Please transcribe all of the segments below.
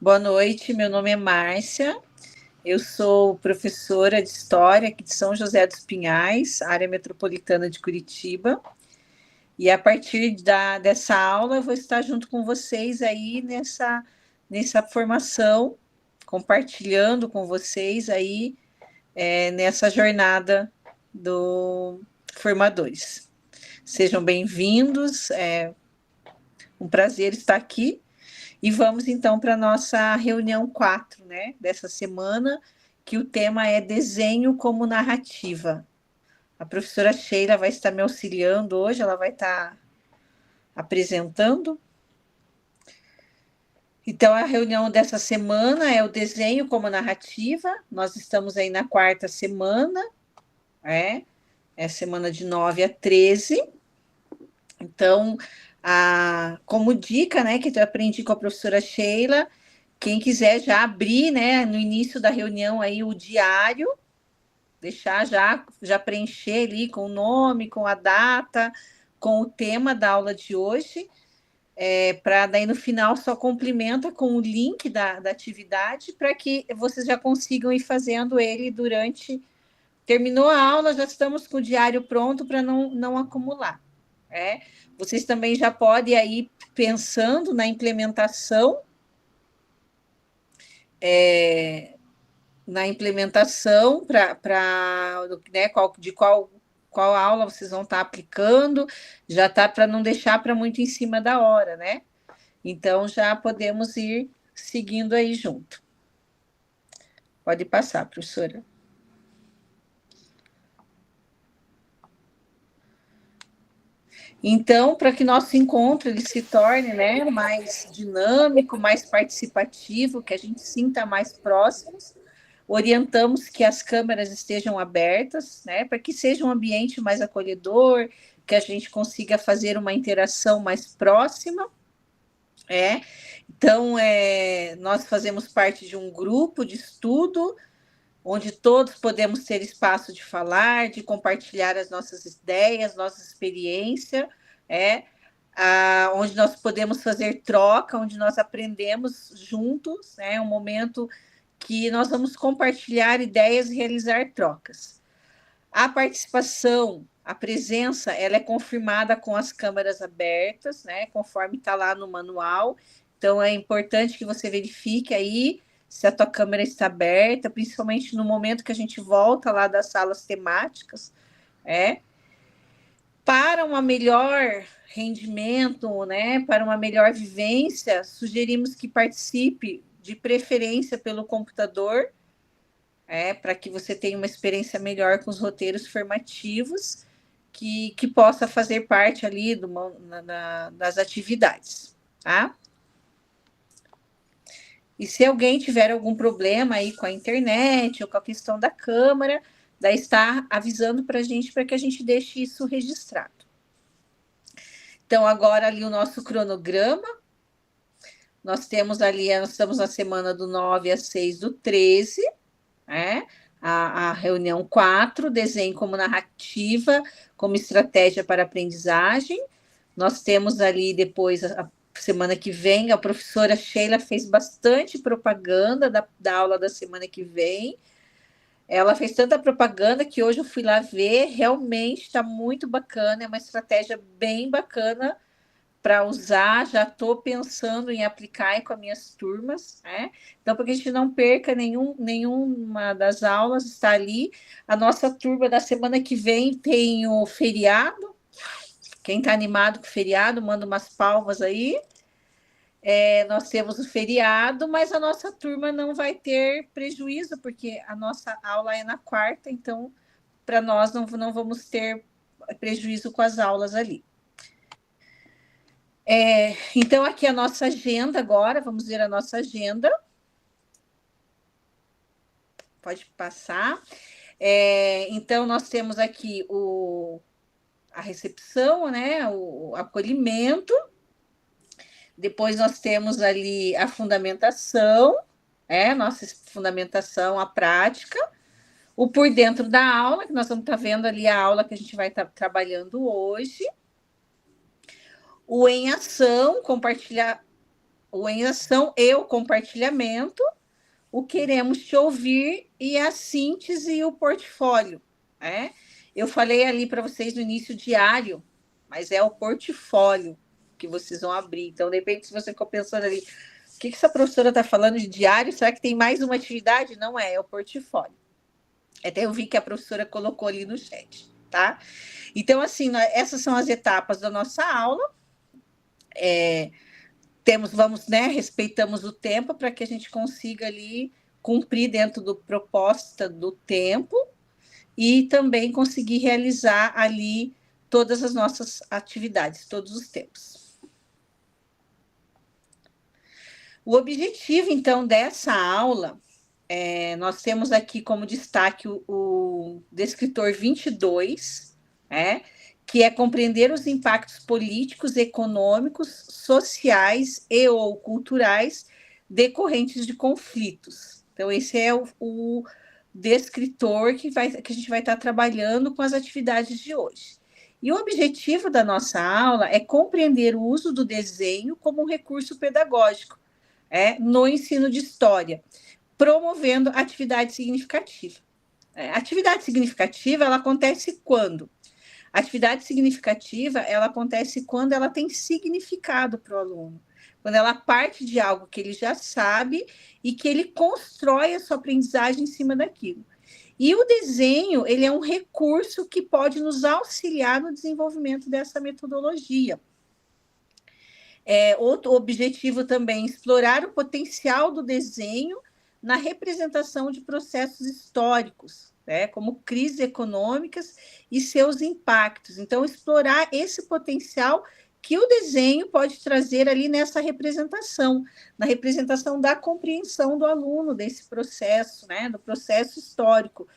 Boa noite, meu nome é Márcia, eu sou professora de História aqui de São José dos Pinhais, área metropolitana de Curitiba, e a partir dessa aula eu vou estar junto com vocês aí nessa formação, compartilhando com vocês aí nessa jornada do Formadores. Sejam bem-vindos, é um prazer estar aqui. E vamos então para a nossa reunião 4, né, dessa semana, que o tema é desenho como narrativa. A professora Sheila vai estar me auxiliando hoje, ela vai estar apresentando. Então, a reunião dessa semana é o desenho como narrativa. Nós estamos aí na 4ª semana, é semana de 9 a 13. Então, como dica, né, que eu aprendi com a professora Sheila, quem quiser já abrir, né, no início da reunião aí o diário, deixar já preencher ali com o nome, com a data, com o tema da aula de hoje, para daí no final só complementa com o link da atividade para que vocês já consigam ir fazendo ele durante... Terminou a aula, já estamos com o diário pronto para não acumular. Vocês também já podem ir pensando na implementação né, qual aula vocês vão estar aplicando, já está para não deixar para muito em cima da hora, né? Então, já podemos ir seguindo aí junto. Pode passar, professora. Então, para que nosso encontro ele se torne, né, mais dinâmico, mais participativo, que a gente sinta mais próximos, orientamos que as câmeras estejam abertas, né, para que seja um ambiente mais acolhedor, que a gente consiga fazer uma interação mais próxima. Então, nós fazemos parte de um grupo de estudo, onde todos podemos ter espaço de falar, de compartilhar as nossas ideias, nossa experiência, onde nós podemos fazer troca, onde nós aprendemos juntos, um momento que nós vamos compartilhar ideias e realizar trocas. A participação, a presença, ela é confirmada com as câmeras abertas, né, conforme está lá no manual. Então, é importante que você verifique aí se a tua câmera está aberta, principalmente no momento que a gente volta lá das salas temáticas, para um melhor rendimento, né, para uma melhor vivência, sugerimos que participe de preferência pelo computador, para que você tenha uma experiência melhor com os roteiros formativos, que possa fazer parte ali das atividades, tá? E se alguém tiver algum problema aí com a internet ou com a questão da câmera, daí está avisando para a gente, para que a gente deixe isso registrado. Então, agora ali o nosso cronograma, nós estamos na semana do 9 a 6 do 13, a reunião 4, desenho como narrativa, como estratégia para aprendizagem. Nós temos ali depois, a semana que vem, a professora Sheila fez bastante propaganda da aula da semana que vem. Ela fez tanta propaganda que hoje eu fui lá ver, realmente está muito bacana, é uma estratégia bem bacana para usar, já estou pensando em aplicar com as minhas turmas, Então, para que a gente não perca nenhuma das aulas, está ali. A nossa turma da semana que vem tem o feriado. Quem está animado com o feriado, manda umas palmas aí. Nós temos o feriado, mas a nossa turma não vai ter prejuízo, porque a nossa aula é na 4ª, então, para nós não vamos ter prejuízo com as aulas ali. Então, aqui a nossa agenda agora, vamos ver a nossa agenda. Pode passar. Então, nós temos aqui a recepção, né, o acolhimento. Depois nós temos ali a fundamentação, nossa fundamentação, a prática. O por dentro da aula, que nós vamos estar vendo ali a aula que a gente vai estar trabalhando hoje. O em ação, compartilhar o em ação e o compartilhamento, o queremos te ouvir e a síntese e o portfólio. Né? Eu falei ali para vocês no início diário, mas é o portfólio que vocês vão abrir. Então, de repente, se você ficou pensando ali, o que essa professora está falando de diário? Será que tem mais uma atividade? Não é o portfólio. Até eu vi que a professora colocou ali no chat, tá? Então, assim, essas são as etapas da nossa aula. Vamos, né, respeitamos o tempo para que a gente consiga ali cumprir dentro do proposta do tempo e também conseguir realizar ali todas as nossas atividades, todos os tempos. O objetivo, então, dessa aula, nós temos aqui como destaque o descritor 22, que é compreender os impactos políticos, econômicos, sociais e ou culturais decorrentes de conflitos. Então, esse é o descritor que a gente vai estar trabalhando com as atividades de hoje. E o objetivo da nossa aula é compreender o uso do desenho como um recurso pedagógico no ensino de história, promovendo atividade significativa. Atividade significativa, ela acontece quando? A atividade significativa, ela acontece quando ela tem significado para o aluno, quando ela parte de algo que ele já sabe e que ele constrói a sua aprendizagem em cima daquilo. E o desenho, ele é um recurso que pode nos auxiliar no desenvolvimento dessa metodologia. Outro objetivo também, explorar o potencial do desenho na representação de processos históricos, como crises econômicas e seus impactos. Então, explorar esse potencial que o desenho pode trazer ali nessa representação, na representação da compreensão do aluno desse processo, do processo histórico.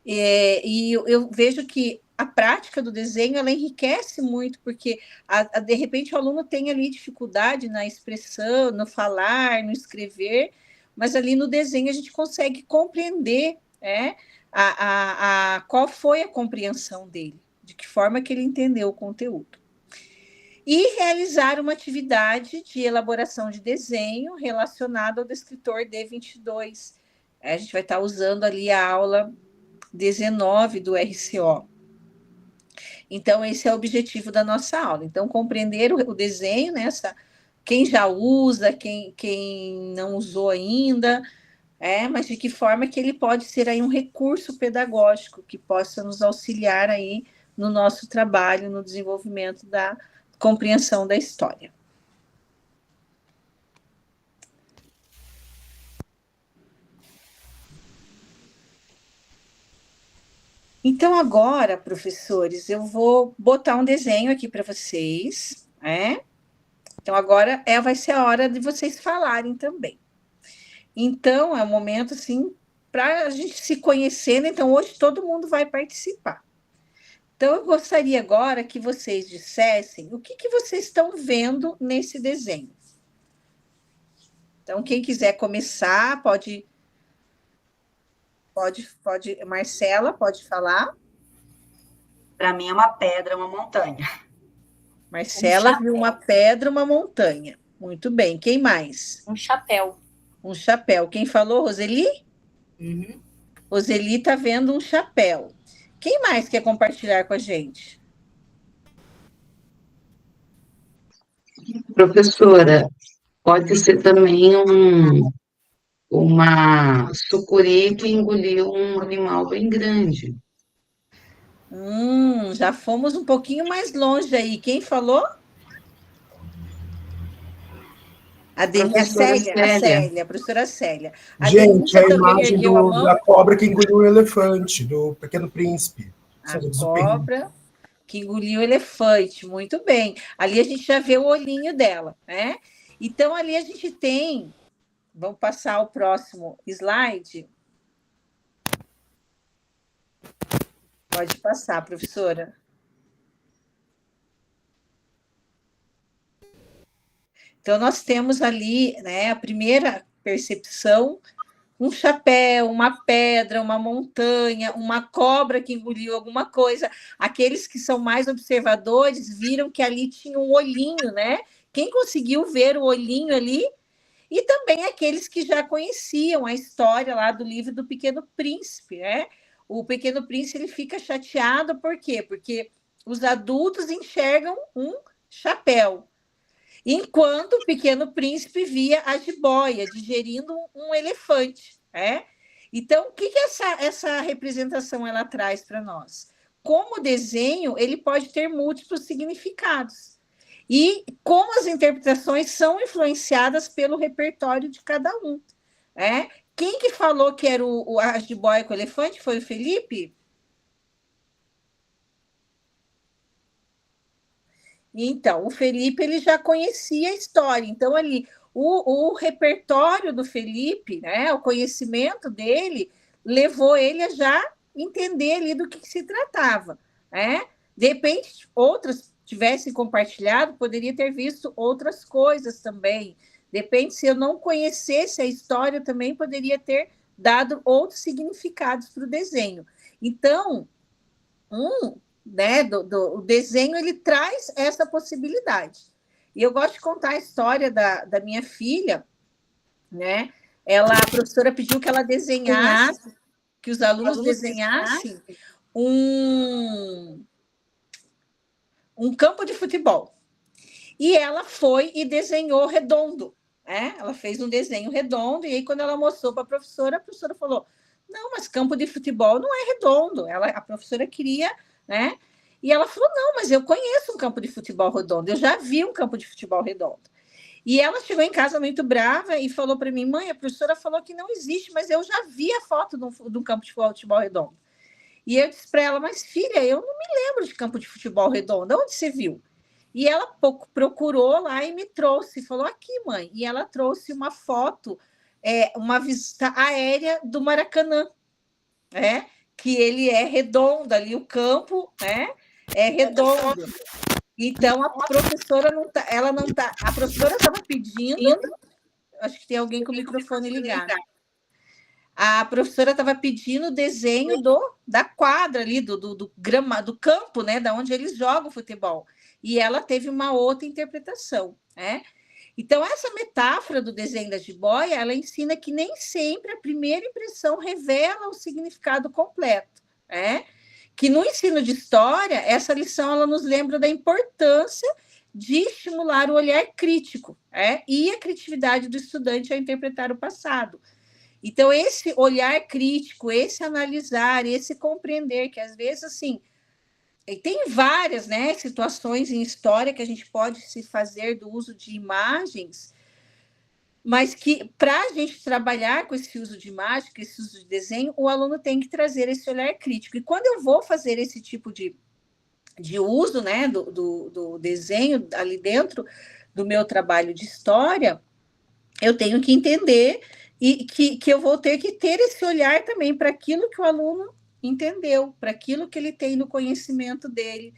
E eu vejo que a prática do desenho, ela enriquece muito, porque de repente o aluno tem ali dificuldade na expressão, no falar, no escrever, mas ali no desenho a gente consegue compreender qual foi a compreensão dele, de que forma que ele entendeu o conteúdo. E realizar uma atividade de elaboração de desenho relacionada ao descritor D22. A gente vai estar usando ali a aula 19 do RCO. Então, esse é o objetivo da nossa aula. Então, compreender o desenho, quem já usa, quem não usou ainda, mas de que forma que ele pode ser aí um recurso pedagógico que possa nos auxiliar aí no nosso trabalho, no desenvolvimento da compreensão da história. Então, agora, professores, eu vou botar um desenho aqui para vocês, Então, agora vai ser a hora de vocês falarem também. Então, é um momento, assim, para a gente se conhecer, né? Então, hoje todo mundo vai participar. Então, eu gostaria agora que vocês dissessem o que vocês estão vendo nesse desenho. Então, quem quiser começar, pode. Marcela, pode falar. Para mim é uma pedra, uma montanha. Marcela viu uma pedra, uma montanha. Muito bem. Quem mais? Um chapéu. Um chapéu. Quem falou, Roseli? Uhum. Roseli está vendo um chapéu. Quem mais quer compartilhar com a gente? Professora, pode ser também uma sucuri que engoliu um animal bem grande. Já fomos um pouquinho mais longe aí. Quem falou? A Célia, a professora Célia. Gente, a imagem da cobra que engoliu o elefante, do Pequeno Príncipe. A cobra que engoliu o elefante, muito bem. Ali a gente já vê o olhinho dela, Então, ali a gente tem... Vamos passar ao próximo slide. Pode passar, professora. Então, nós temos ali, a primeira percepção, um chapéu, uma pedra, uma montanha, uma cobra que engoliu alguma coisa. Aqueles que são mais observadores viram que ali tinha um olhinho, Quem conseguiu ver o olhinho ali e também aqueles que já conheciam a história lá do livro do Pequeno Príncipe, né? O Pequeno Príncipe ele fica chateado, por quê? Porque os adultos enxergam um chapéu, enquanto o Pequeno Príncipe via a jiboia digerindo um elefante, né? Então, o que essa representação ela traz para nós? Como desenho, ele pode ter múltiplos significados. E como as interpretações são influenciadas pelo repertório de cada um. Né? Quem que falou que era a jiboia com o elefante? Foi o Felipe? Então, o Felipe ele já conhecia a história. Então, ali, o repertório do Felipe, né, o conhecimento dele, levou ele a já entender ali do que se tratava. Né? De repente, outras tivessem compartilhado, poderia ter visto outras coisas também. Depende, se eu não conhecesse a história, também poderia ter dado outros significados para o desenho. Então, né, o desenho ele traz essa possibilidade. E eu gosto de contar a história da minha filha, né? A professora pediu que ela desenhasse, que os alunos desenhassem um campo de futebol. E ela foi e desenhou redondo. Né? Ela fez um desenho redondo, e aí, quando ela mostrou para a professora falou: não, mas campo de futebol não é redondo. A professora queria, né? E ela falou: não, mas eu conheço um campo de futebol redondo, eu já vi um campo de futebol redondo. E ela chegou em casa muito brava e falou para mim: mãe, a professora falou que não existe, mas eu já vi a foto de um campo de futebol redondo. E eu disse para ela: mas filha, eu não me lembro de campo de futebol redondo, onde você viu? E ela procurou lá e me trouxe, falou: aqui, mãe. E ela trouxe uma foto, uma vista aérea do Maracanã, né? Que ele é redondo ali, o campo, né? É redondo. Então a professora a professora estava pedindo, acho que tem alguém com o microfone ligado. A professora estava pedindo o desenho da quadra ali, do campo, né? Da onde eles jogam futebol. E ela teve uma outra interpretação, né? Então, essa metáfora do desenho da jiboia, ela ensina que nem sempre a primeira impressão revela o significado completo, né? Que no ensino de história, essa lição ela nos lembra da importância de estimular o olhar crítico, né? E a criatividade do estudante ao interpretar o passado. Então, esse olhar crítico, esse analisar, esse compreender, que às vezes, assim, tem várias, né, situações em história que a gente pode se fazer do uso de imagens, mas que, para a gente trabalhar com esse uso de imagem, com esse uso de desenho, o aluno tem que trazer esse olhar crítico. E quando eu vou fazer esse tipo de uso, né, do desenho ali dentro do meu trabalho de história, eu tenho que entender e que eu vou ter que ter esse olhar também para aquilo que o aluno entendeu, para aquilo que ele tem no conhecimento dele,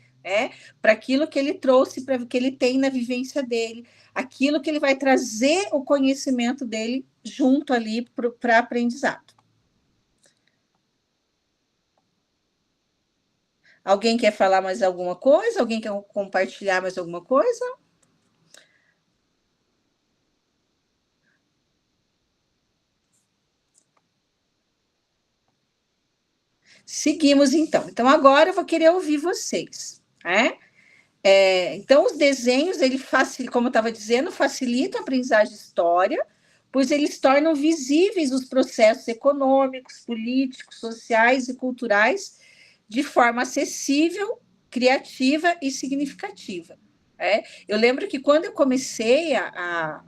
para aquilo que ele trouxe, para o que ele tem na vivência dele, aquilo que ele vai trazer o conhecimento dele junto ali para aprendizado. Alguém quer falar mais alguma coisa? Alguém quer compartilhar mais alguma coisa? Seguimos, então. Então, agora eu vou querer ouvir vocês. Então, os desenhos, como eu estava dizendo, facilitam a aprendizagem de história, pois eles tornam visíveis os processos econômicos, políticos, sociais e culturais de forma acessível, criativa e significativa. Eu lembro que quando eu comecei a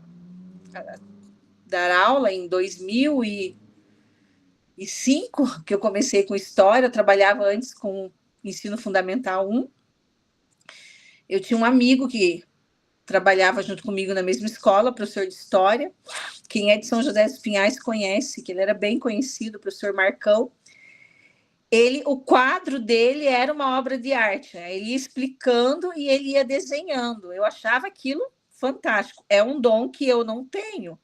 dar aula em 2005, que eu comecei com história, eu trabalhava antes com ensino fundamental 1. Eu tinha um amigo que trabalhava junto comigo na mesma escola, professor de história. Quem é de São José dos Pinhais conhece, que ele era bem conhecido, o professor Marcão. O quadro dele era uma obra de arte, né? Ele ia explicando e ele ia desenhando. Eu achava aquilo fantástico. É um dom que eu não tenho.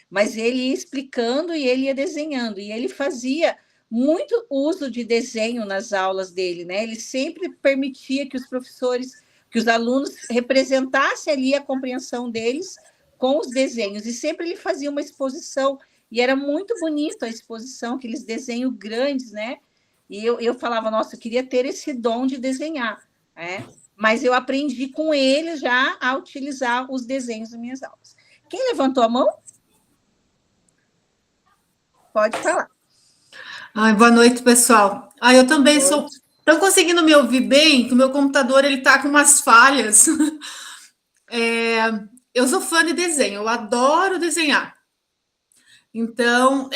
Mas ele ia explicando e ele ia desenhando, e ele fazia muito uso de desenho nas aulas dele, né? Ele sempre permitia que os professores, que os alunos representassem ali a compreensão deles com os desenhos, e sempre ele fazia uma exposição, e era muito bonito a exposição, aqueles desenhos grandes, né? E eu falava, nossa, eu queria ter esse dom de desenhar, né? Mas eu aprendi com ele já a utilizar os desenhos nas minhas aulas. Quem levantou a mão? Pode falar. Ai, boa noite, pessoal. Eu também sou... Estão conseguindo me ouvir bem? Que o meu computador está com umas falhas. Eu sou fã de desenho, eu adoro desenhar. Então,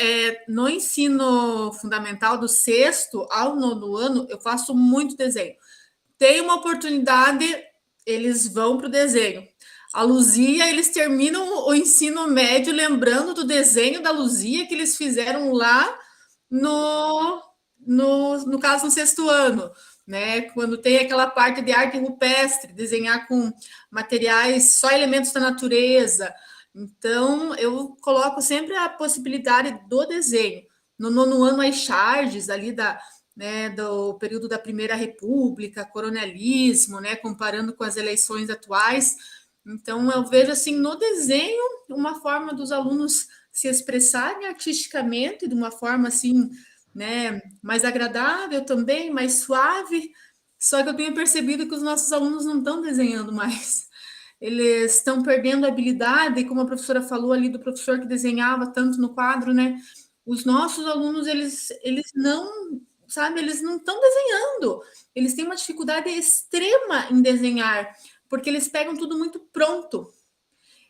no ensino fundamental, do 6º ao 9º ano, eu faço muito desenho. Tem uma oportunidade, eles vão para o desenho. A Luzia, eles terminam o ensino médio lembrando do desenho da Luzia que eles fizeram lá no caso, no 6º ano, né? Quando tem aquela parte de arte rupestre, desenhar com materiais, só elementos da natureza. Então, eu coloco sempre a possibilidade do desenho. No 9º ano, as charges ali do período da Primeira República, coronelismo, né? Comparando com as eleições atuais. Então, eu vejo assim no desenho uma forma dos alunos se expressarem artisticamente de uma forma assim, né, mais agradável também, mais suave. Só que eu tenho percebido que os nossos alunos não estão desenhando mais. Eles estão perdendo a habilidade, como a professora falou ali do professor que desenhava tanto no quadro, né? Os nossos alunos, eles não, sabe, eles não estão desenhando. Eles têm uma dificuldade extrema em desenhar, porque eles pegam tudo muito pronto.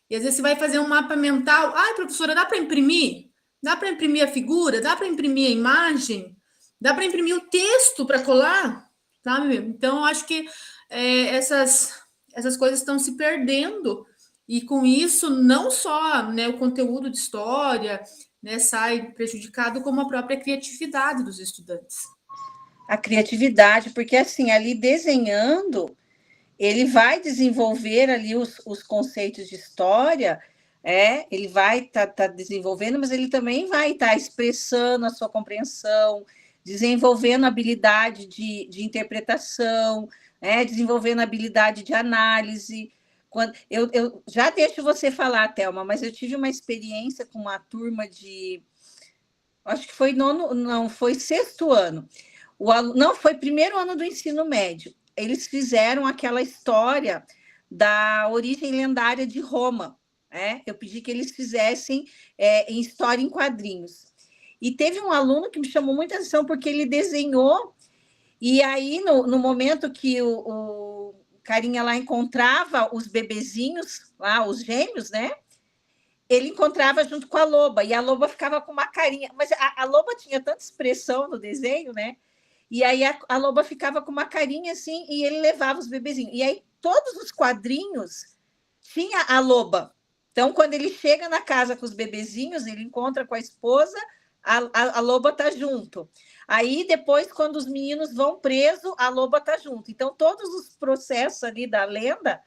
E às vezes você vai fazer um mapa mental. Professora, dá para imprimir? Dá para imprimir a figura? Dá para imprimir a imagem? Dá para imprimir o texto para colar? Sabe? Então, eu acho que essas coisas estão se perdendo. E com isso, não só, né, o conteúdo de história, né, sai prejudicado, como a própria criatividade dos estudantes. A criatividade, porque assim, ali desenhando, ele vai desenvolver ali os conceitos de história, ele vai estar desenvolvendo, mas ele também vai estar expressando a sua compreensão, desenvolvendo a habilidade de interpretação, desenvolvendo a habilidade de análise. Eu já deixo você falar, Thelma, mas eu tive uma experiência com uma turma acho que foi foi 6º ano. Não, foi 1º ano do ensino médio. Eles fizeram aquela história da origem lendária de Roma. Eu pedi que eles fizessem em história em quadrinhos. E teve um aluno que me chamou muita atenção, porque ele desenhou, e aí, no momento que o carinha lá encontrava os bebezinhos, lá, os gêmeos, né? Ele encontrava junto com a loba, e a loba ficava com uma carinha. Mas a loba tinha tanta expressão no desenho, né? E aí a loba ficava com uma carinha assim, e ele levava os bebezinhos. E aí todos os quadrinhos tinha a loba. Então, quando ele chega na casa com os bebezinhos, ele encontra com a esposa, a loba tá junto. Aí, depois, quando os meninos vão presos, a loba tá junto. Então, todos os processos ali da lenda,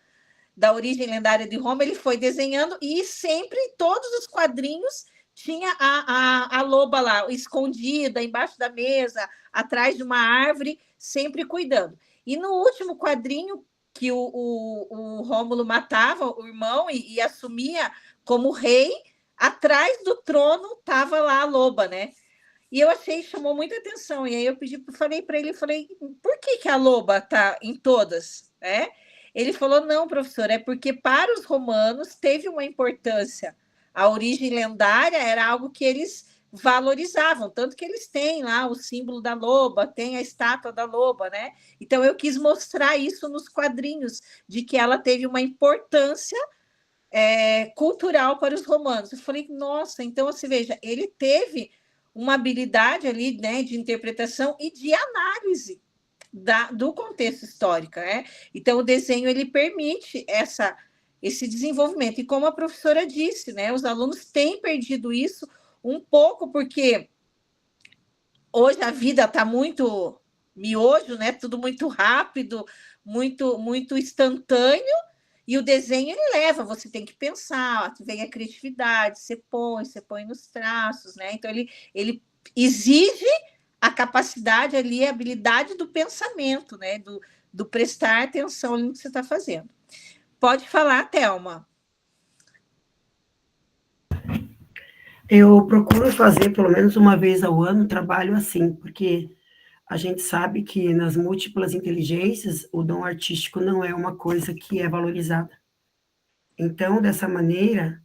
da origem lendária de Roma, ele foi desenhando, e sempre, todos os quadrinhos, tinha a loba lá, escondida, embaixo da mesa, atrás de uma árvore, sempre cuidando. E no último quadrinho, que o Rômulo matava o irmão e assumia como rei, atrás do trono estava lá a loba, né? E eu chamou muita atenção. E aí eu falei para ele, por que a loba está em todas? Ele falou, não, professor, é porque para os romanos teve uma importância. A origem lendária era algo que eles valorizavam, tanto que eles têm lá o símbolo da loba, tem a estátua da loba, né? Então eu quis mostrar isso nos quadrinhos, de que ela teve uma importância cultural para os romanos. Eu falei, nossa, então você veja, ele teve uma habilidade ali, né, de interpretação e de análise do contexto histórico, né? Então o desenho ele permite esse desenvolvimento. E como a professora disse, né, os alunos têm perdido isso um pouco, porque hoje a vida está muito miojo, né? Tudo muito rápido, muito, muito instantâneo, e o desenho ele leva, você tem que pensar, vem a criatividade, você põe nos traços, né? Então ele exige a capacidade ali, a habilidade do pensamento, né? Do prestar atenção no que você está fazendo. Pode falar, Thelma. Eu procuro fazer pelo menos uma vez ao ano trabalho assim, porque a gente sabe que nas múltiplas inteligências o dom artístico não é uma coisa que é valorizada. Então, dessa maneira,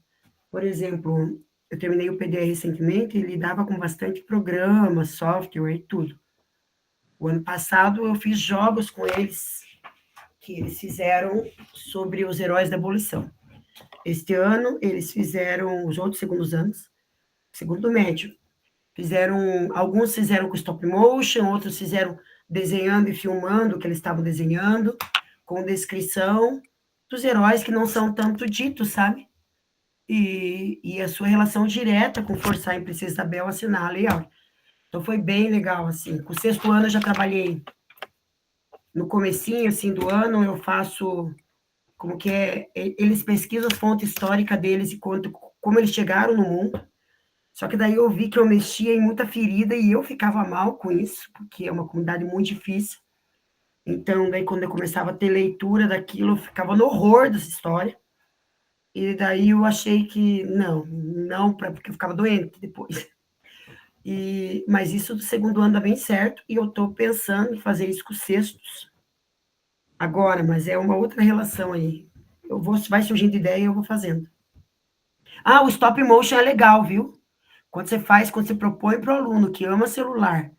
por exemplo, eu terminei o PDR recentemente e lidava com bastante programa, software e tudo. O ano passado eu fiz jogos com eles, que eles fizeram sobre os heróis da abolição. Este ano, eles fizeram, os outros segundos anos, segundo médio, alguns fizeram com stop motion, outros fizeram desenhando e filmando o que eles estavam desenhando, com descrição dos heróis que não são tanto ditos, sabe? E a sua relação direta com Forsyth e Princesa Isabel assinar a layout. Então, foi bem legal, assim. Com o 6º ano, eu já trabalhei no comecinho, assim, do ano, eu faço, como que é, eles pesquisam a fonte histórica deles e como eles chegaram no mundo. Só que daí eu vi que eu mexia em muita ferida e eu ficava mal com isso, porque é uma comunidade muito difícil. Então, daí quando eu começava a ter leitura daquilo, eu ficava no horror dessa história. E daí eu achei que não, porque eu ficava doente depois. Mas isso do 2º ano dá bem certo, e eu estou pensando em fazer isso com os 6º agora, mas é uma outra relação aí. Vai surgindo ideia e eu vou fazendo. Ah, o stop motion é legal, viu? Quando você propõe para o aluno que ama celular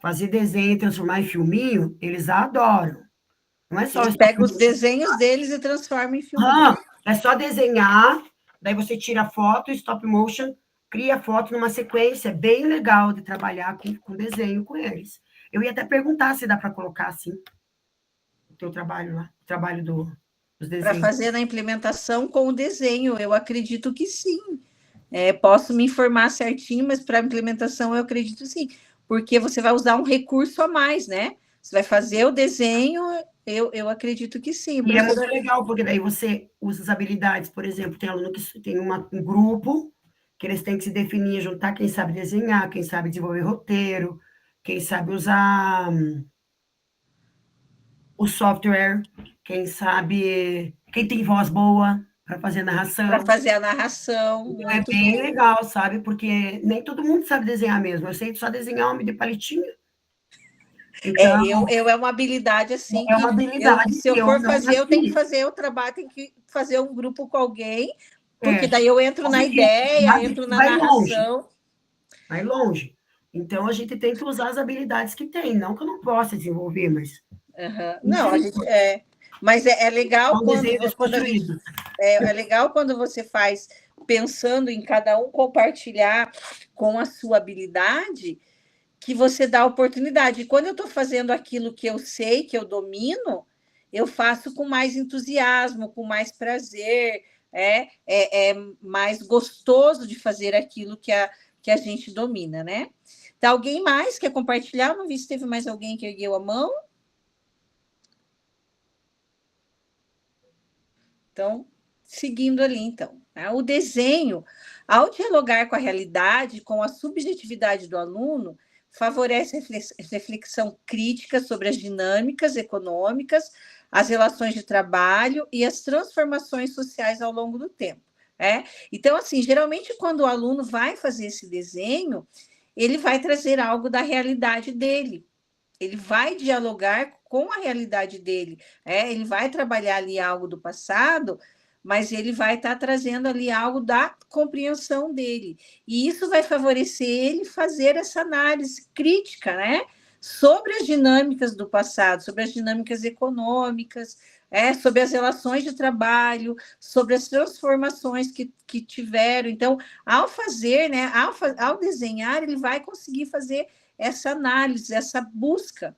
fazer desenho e transformar em filminho, eles adoram. Não é só Eles pegam os desenhos deles e transformam em filminho. É só desenhar, daí você tira a foto, stop motion, cria a foto numa sequência, bem legal de trabalhar com desenho com eles. Eu ia até perguntar se dá para colocar assim o teu trabalho lá, o trabalho dos desenhos. Para fazer na implementação com o desenho, eu acredito que sim. Posso me informar certinho, mas para a implementação eu acredito sim, porque você vai usar um recurso a mais, né? Você vai fazer o desenho, eu acredito que sim. E é muito legal, porque daí você usa as habilidades, por exemplo, tem aluno que tem um grupo que eles têm que se definir, juntar quem sabe desenhar, quem sabe desenvolver roteiro, quem sabe usar o software, quem tem voz boa para fazer narração. Para fazer a narração. Então, é bem legal, sabe? Porque nem todo mundo sabe desenhar mesmo. Eu sei só desenhar homem de palitinho. Então, é uma habilidade assim. É uma habilidade. Se eu for fazer, eu tenho que fazer o trabalho, tenho que fazer um grupo com alguém, porque daí eu entro na ideia, entro na narração. Vai longe. Então, a gente tem que usar as habilidades que tem, não que eu não possa desenvolver, mas... Não, a gente... Mas é legal é legal quando você faz pensando em cada um compartilhar com a sua habilidade, que você dá oportunidade. E quando eu estou fazendo aquilo que eu sei, que eu domino, eu faço com mais entusiasmo, com mais prazer, é mais gostoso de fazer aquilo que a gente domina, né? Então, alguém mais quer compartilhar? Não vi se teve mais alguém que ergueu a mão. Então, seguindo ali, então. O desenho, ao dialogar com a realidade, com a subjetividade do aluno, favorece a reflexão crítica sobre as dinâmicas econômicas, as relações de trabalho e as transformações sociais ao longo do tempo. Então, assim, geralmente, quando o aluno vai fazer esse desenho, ele vai trazer algo da realidade dele. Ele vai dialogar com a realidade dele. Ele vai trabalhar ali algo do passado, mas ele vai estar trazendo ali algo da compreensão dele. E isso vai favorecer ele fazer essa análise crítica, né? Sobre as dinâmicas do passado, sobre as dinâmicas econômicas, sobre as relações de trabalho, sobre as transformações que tiveram. Então, ao fazer, né, ao desenhar, ele vai conseguir fazer essa análise, essa busca,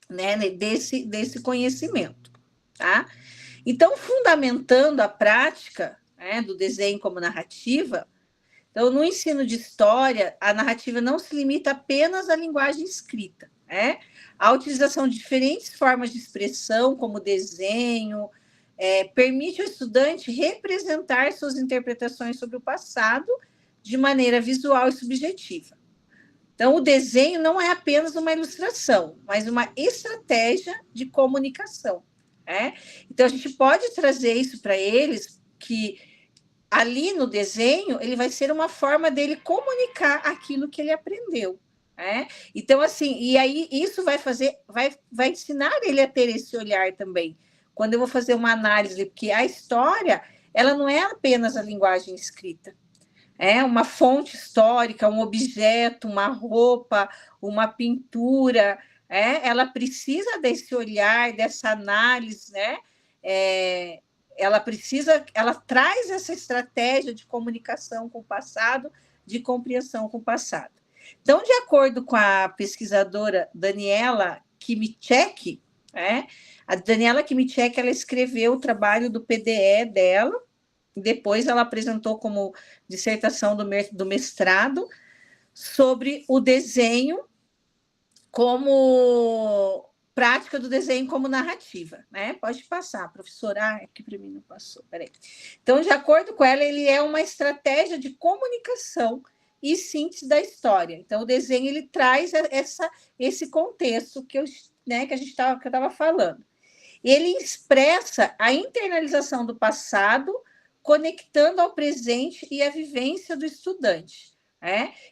né, desse conhecimento. Tá? Então, fundamentando a prática, né, do desenho como narrativa, então, no ensino de história, a narrativa não se limita apenas à linguagem escrita. A utilização de diferentes formas de expressão, como desenho, permite ao estudante representar suas interpretações sobre o passado de maneira visual e subjetiva. Então, o desenho não é apenas uma ilustração, mas uma estratégia de comunicação. Então, a gente pode trazer isso para eles, que ali no desenho, ele vai ser uma forma dele comunicar aquilo que ele aprendeu. Né? Então, assim, e aí isso vai ensinar ele a ter esse olhar também. Quando eu vou fazer uma análise, porque a história, ela não é apenas a linguagem escrita. É uma fonte histórica, um objeto, uma roupa, uma pintura, ela precisa desse olhar, dessa análise, né? Ela traz essa estratégia de comunicação com o passado, de compreensão com o passado. Então, de acordo com a pesquisadora Daniela Kmieciek, a Daniela Kmieciek, ela escreveu o trabalho do PDE dela, depois ela apresentou como dissertação do mestrado sobre o desenho como prática do desenho como narrativa, né? Pode passar, professora. Aqui para mim não passou, peraí. Então, de acordo com ela, ele é uma estratégia de comunicação e síntese da história. Então, o desenho ele traz esse contexto que eu estava falando. Ele expressa a internalização do passado, conectando ao presente e à vivência do estudante.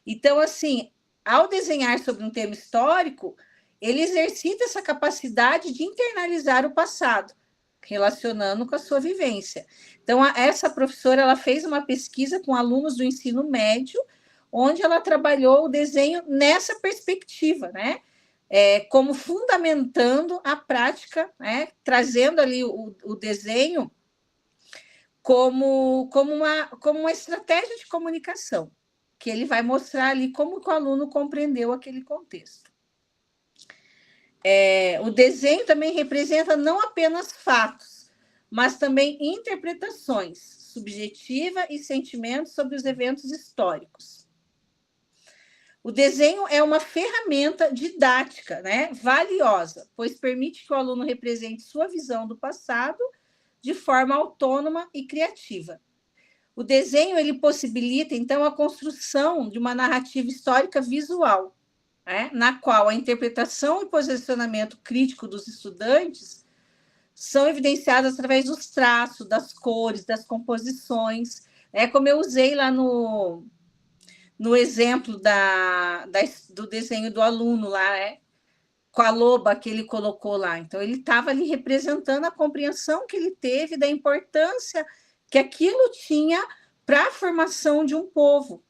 Então, assim, ao desenhar sobre um tema histórico, ele exercita essa capacidade de internalizar o passado, relacionando com a sua vivência. Então, essa professora ela fez uma pesquisa com alunos do ensino médio, onde ela trabalhou o desenho nessa perspectiva, né? Como fundamentando a prática, trazendo ali o desenho como uma estratégia de comunicação, que ele vai mostrar ali como que o aluno compreendeu aquele contexto. O desenho também representa não apenas fatos, mas também interpretações subjetivas e sentimentos sobre os eventos históricos. O desenho é uma ferramenta didática, né, valiosa, pois permite que o aluno represente sua visão do passado de forma autônoma e criativa. O desenho ele possibilita, então, a construção de uma narrativa histórica visual, na qual a interpretação e posicionamento crítico dos estudantes são evidenciadas através dos traços, das cores, das composições, como eu usei lá no exemplo do desenho do aluno lá, com a loba que ele colocou lá. Então, ele estava ali representando a compreensão que ele teve da importância que aquilo tinha para a formação de um povo.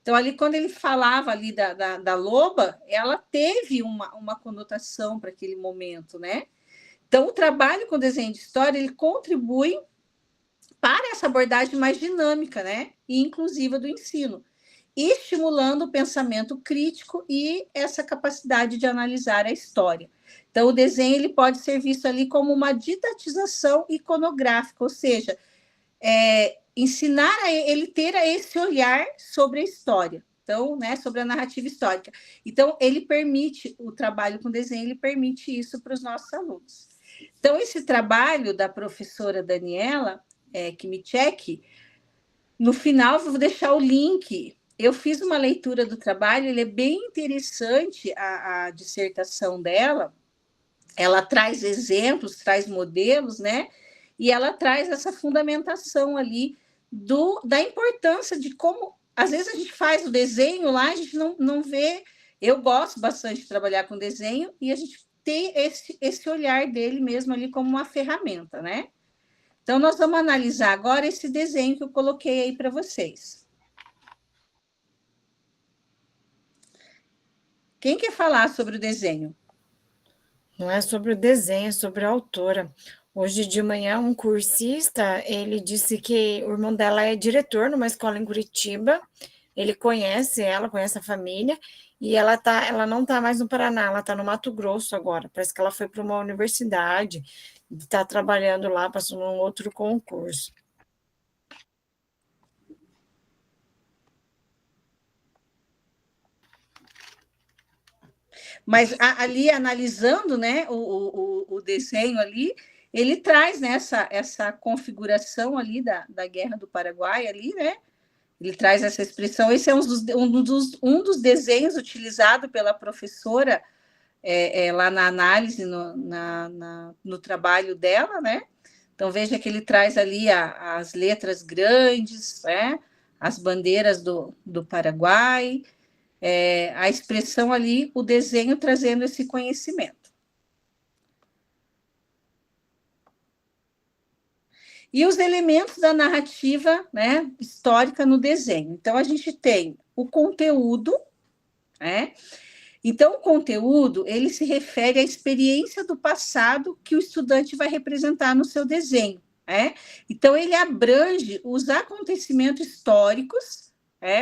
Então, ali, quando ele falava ali da loba, ela teve uma conotação para aquele momento, né? Então, o trabalho com desenho de história, ele contribui para essa abordagem mais dinâmica, né? E inclusiva do ensino, estimulando o pensamento crítico e essa capacidade de analisar a história. Então, o desenho ele pode ser visto ali como uma didatização iconográfica, ou seja, ensinar a ele ter esse olhar sobre a história, então, né, sobre a narrativa histórica. Então, ele permite, o trabalho com desenho, ele permite isso para os nossos alunos. Então, esse trabalho da professora Daniela Kmieciek, no final, vou deixar o link. Eu fiz uma leitura do trabalho, ele é bem interessante, a dissertação dela. Ela traz exemplos, traz modelos, né? E ela traz essa fundamentação ali da importância de como, às vezes, a gente faz o desenho lá, a gente não vê. Eu gosto bastante de trabalhar com desenho e a gente tem esse olhar dele mesmo ali como uma ferramenta, né? Então, nós vamos analisar agora esse desenho que eu coloquei aí para vocês. Quem quer falar sobre o desenho? Não é sobre o desenho, é sobre a autora. Hoje de manhã, um cursista, ele disse que o irmão dela é diretor numa escola em Curitiba, ele conhece ela, conhece a família, e ela não está mais no Paraná, ela está no Mato Grosso agora, parece que ela foi para uma universidade, está trabalhando lá, passou num outro concurso. Mas ali, analisando, né, o desenho ali, ele traz, né, essa configuração ali da Guerra do Paraguai ali, né? Ele traz essa expressão. Esse é um dos desenhos utilizado pela professora lá na análise, no trabalho dela, né? Então, veja que ele traz ali as letras grandes, né? As bandeiras do Paraguai, a expressão ali, o desenho trazendo esse conhecimento. E os elementos da narrativa, né, histórica no desenho. Então, a gente tem o conteúdo, né? Então, o conteúdo, ele se refere à experiência do passado que o estudante vai representar no seu desenho, né? Então, ele abrange os acontecimentos históricos,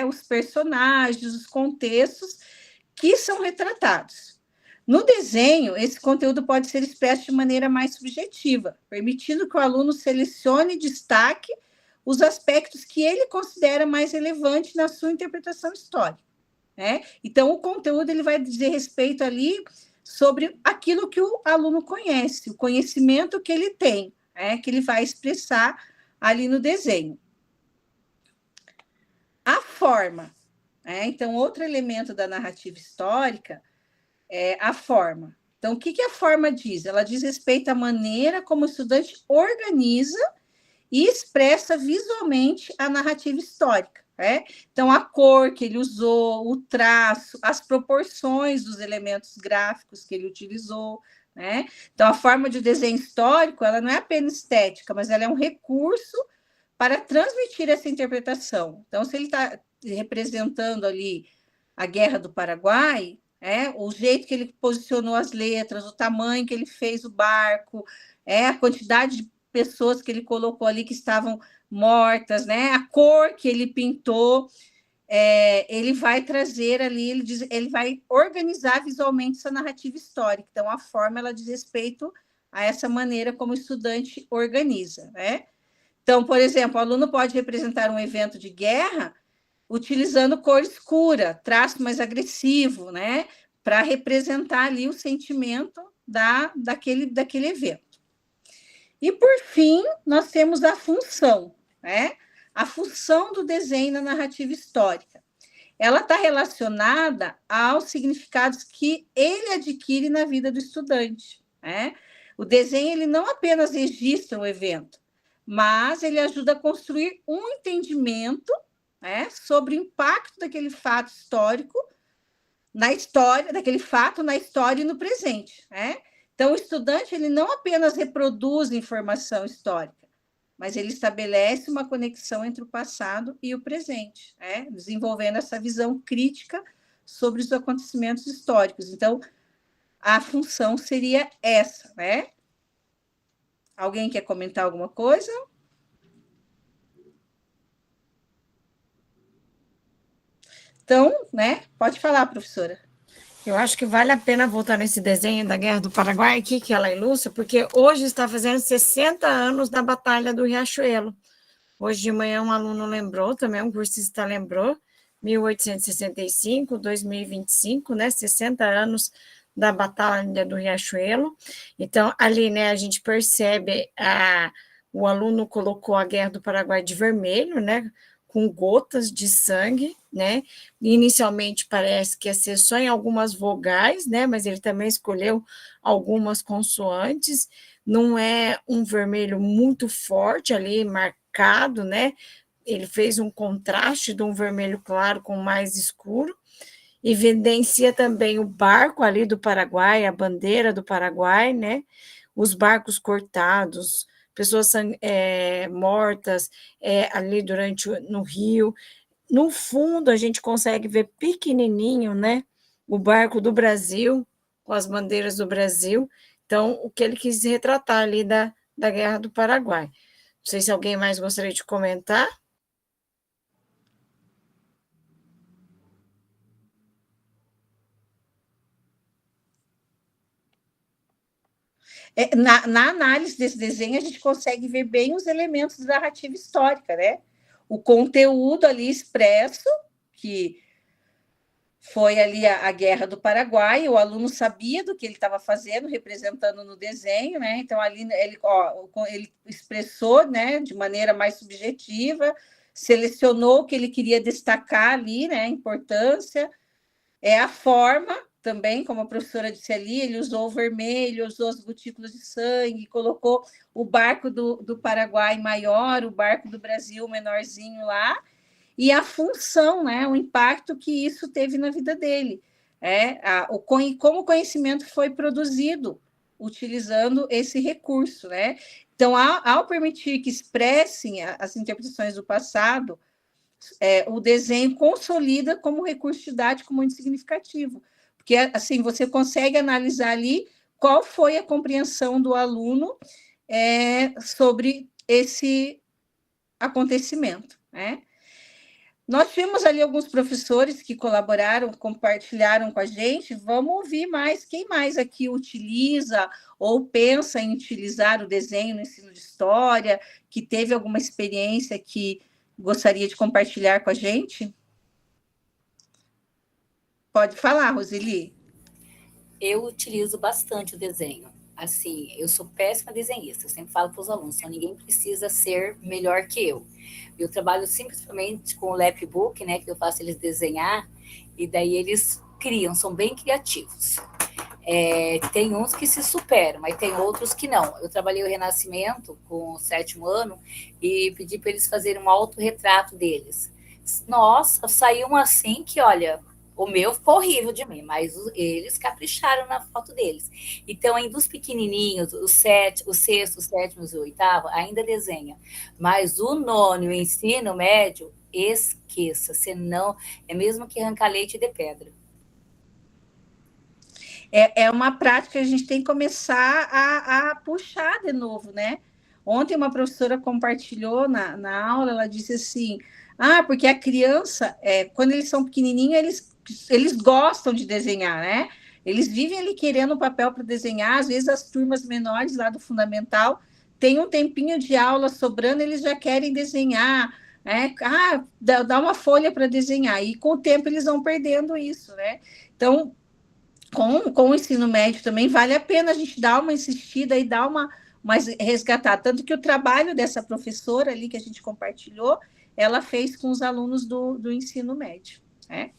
os personagens, os contextos que são retratados. No desenho, esse conteúdo pode ser expresso de maneira mais subjetiva, permitindo que o aluno selecione e destaque os aspectos que ele considera mais relevantes na sua interpretação histórica. Então, o conteúdo ele vai dizer respeito ali sobre aquilo que o aluno conhece, o conhecimento que ele tem, que ele vai expressar ali no desenho. A forma. Então, outro elemento da narrativa histórica é a forma. Então, o que a forma diz? Ela diz respeito à maneira como o estudante organiza e expressa visualmente a narrativa histórica. Então, a cor que ele usou, o traço, as proporções dos elementos gráficos que ele utilizou. Então, a forma de desenho histórico, ela não é apenas estética, mas ela é um recurso para transmitir essa interpretação. Então, se ele está representando ali a Guerra do Paraguai, o jeito que ele posicionou as letras, o tamanho que ele fez o barco, a quantidade de pessoas que ele colocou ali que estavam mortas, a cor que ele pintou, ele vai trazer ali, ele vai organizar visualmente essa narrativa histórica. Então, a forma, ela diz respeito a essa maneira como o estudante organiza. Então, por exemplo, o aluno pode representar um evento de guerra utilizando cor escura, traço mais agressivo, para representar ali o sentimento daquele evento. E, por fim, nós temos a função, a função do desenho na narrativa histórica. Ela está relacionada aos significados que ele adquire na vida do estudante. O desenho ele não apenas registra o evento, mas ele ajuda a construir um entendimento sobre o impacto daquele fato histórico na história, daquele fato na história e no presente. Então, o estudante ele não apenas reproduz informação histórica, mas ele estabelece uma conexão entre o passado e o presente, desenvolvendo essa visão crítica sobre os acontecimentos históricos. Então, a função seria essa, Alguém quer comentar alguma coisa? Então, pode falar, professora. Eu acho que vale a pena voltar nesse desenho da Guerra do Paraguai aqui, que ela ilustra, porque hoje está fazendo 60 anos da Batalha do Riachuelo. Hoje de manhã um aluno lembrou, também um cursista lembrou, 1865, 2025, 60 anos da Batalha do Riachuelo. Então, ali, a gente percebe, o aluno colocou a Guerra do Paraguai de vermelho, com gotas de sangue, Inicialmente parece que ia ser só em algumas vogais, mas ele também escolheu algumas consoantes. Não é um vermelho muito forte ali, marcado, Ele fez um contraste de um vermelho claro com mais escuro. Evidencia também o barco ali do Paraguai, a bandeira do Paraguai, Os barcos cortados, pessoas mortas ali no rio. No fundo, a gente consegue ver pequenininho, o barco do Brasil, com as bandeiras do Brasil. Então, o que ele quis retratar ali da Guerra do Paraguai. Não sei se alguém mais gostaria de comentar. Na análise desse desenho, a gente consegue ver bem os elementos da narrativa histórica, O conteúdo ali expresso, que foi ali a Guerra do Paraguai, o aluno sabia do que ele estava fazendo, representando no desenho, Então, ali ele expressou, de maneira mais subjetiva, selecionou o que ele queria destacar ali, a importância, a forma, também, como a professora disse ali, ele usou o vermelho, usou as gotículas de sangue, colocou o barco do Paraguai maior, o barco do Brasil menorzinho lá, e a função, né, o impacto que isso teve na vida dele. Como o conhecimento foi produzido utilizando esse recurso, né? Então, ao permitir que expressem as interpretações do passado, o desenho consolida como recurso didático muito significativo, porque assim você consegue analisar ali qual foi a compreensão do aluno sobre esse acontecimento, né? Nós tivemos ali alguns professores que colaboraram, compartilharam com a gente. Vamos ouvir mais. Quem mais aqui utiliza ou pensa em utilizar o desenho no ensino de história, que teve alguma experiência que gostaria de compartilhar com a gente? Pode falar, Roseli. Eu utilizo bastante o desenho. Assim, eu sou péssima desenhista, eu sempre falo para os alunos, então ninguém precisa ser melhor que eu. Eu trabalho simplesmente com o Lapbook, né, que eu faço eles desenhar, e daí eles criam, são bem criativos. Tem uns que se superam, mas tem outros que não. Eu trabalhei o Renascimento com o 7º ano e pedi para eles fazerem um autorretrato deles. Nossa, saiu um assim que, olha, o meu ficou horrível de mim, mas eles capricharam na foto deles. Então, ainda os pequenininhos, o 6º, o 7º e o 8º, ainda desenha. Mas o 9º, o ensino médio, esqueça, senão é mesmo que arrancar leite de pedra. É uma prática que a gente tem que começar a puxar de novo, né? Ontem uma professora compartilhou na aula, ela disse assim, porque a criança, quando eles são pequenininhos, eles gostam de desenhar, né? Eles vivem ali querendo um papel para desenhar, às vezes as turmas menores lá do fundamental têm um tempinho de aula sobrando, eles já querem desenhar, né? Dá uma folha para desenhar, e com o tempo eles vão perdendo isso, né? Então, com o ensino médio também vale a pena a gente dar uma insistida e dar uma resgatar, tanto que o trabalho dessa professora ali que a gente compartilhou, ela fez com os alunos do ensino médio, né?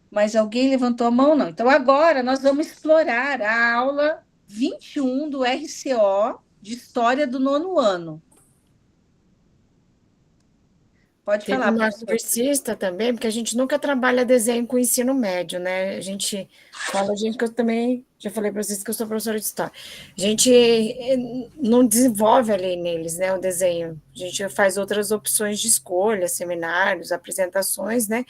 Mas alguém levantou a mão? Não. Então, agora nós vamos explorar a aula 21 do RCO de História do 9º ano. Pode falar, Teve uma professor. cursista também, porque a gente nunca trabalha desenho com ensino médio, né? A gente fala, que eu também já falei para vocês que eu sou professora de história. A gente não desenvolve ali neles, né, o desenho. A gente faz outras opções de escolha, seminários, apresentações, né?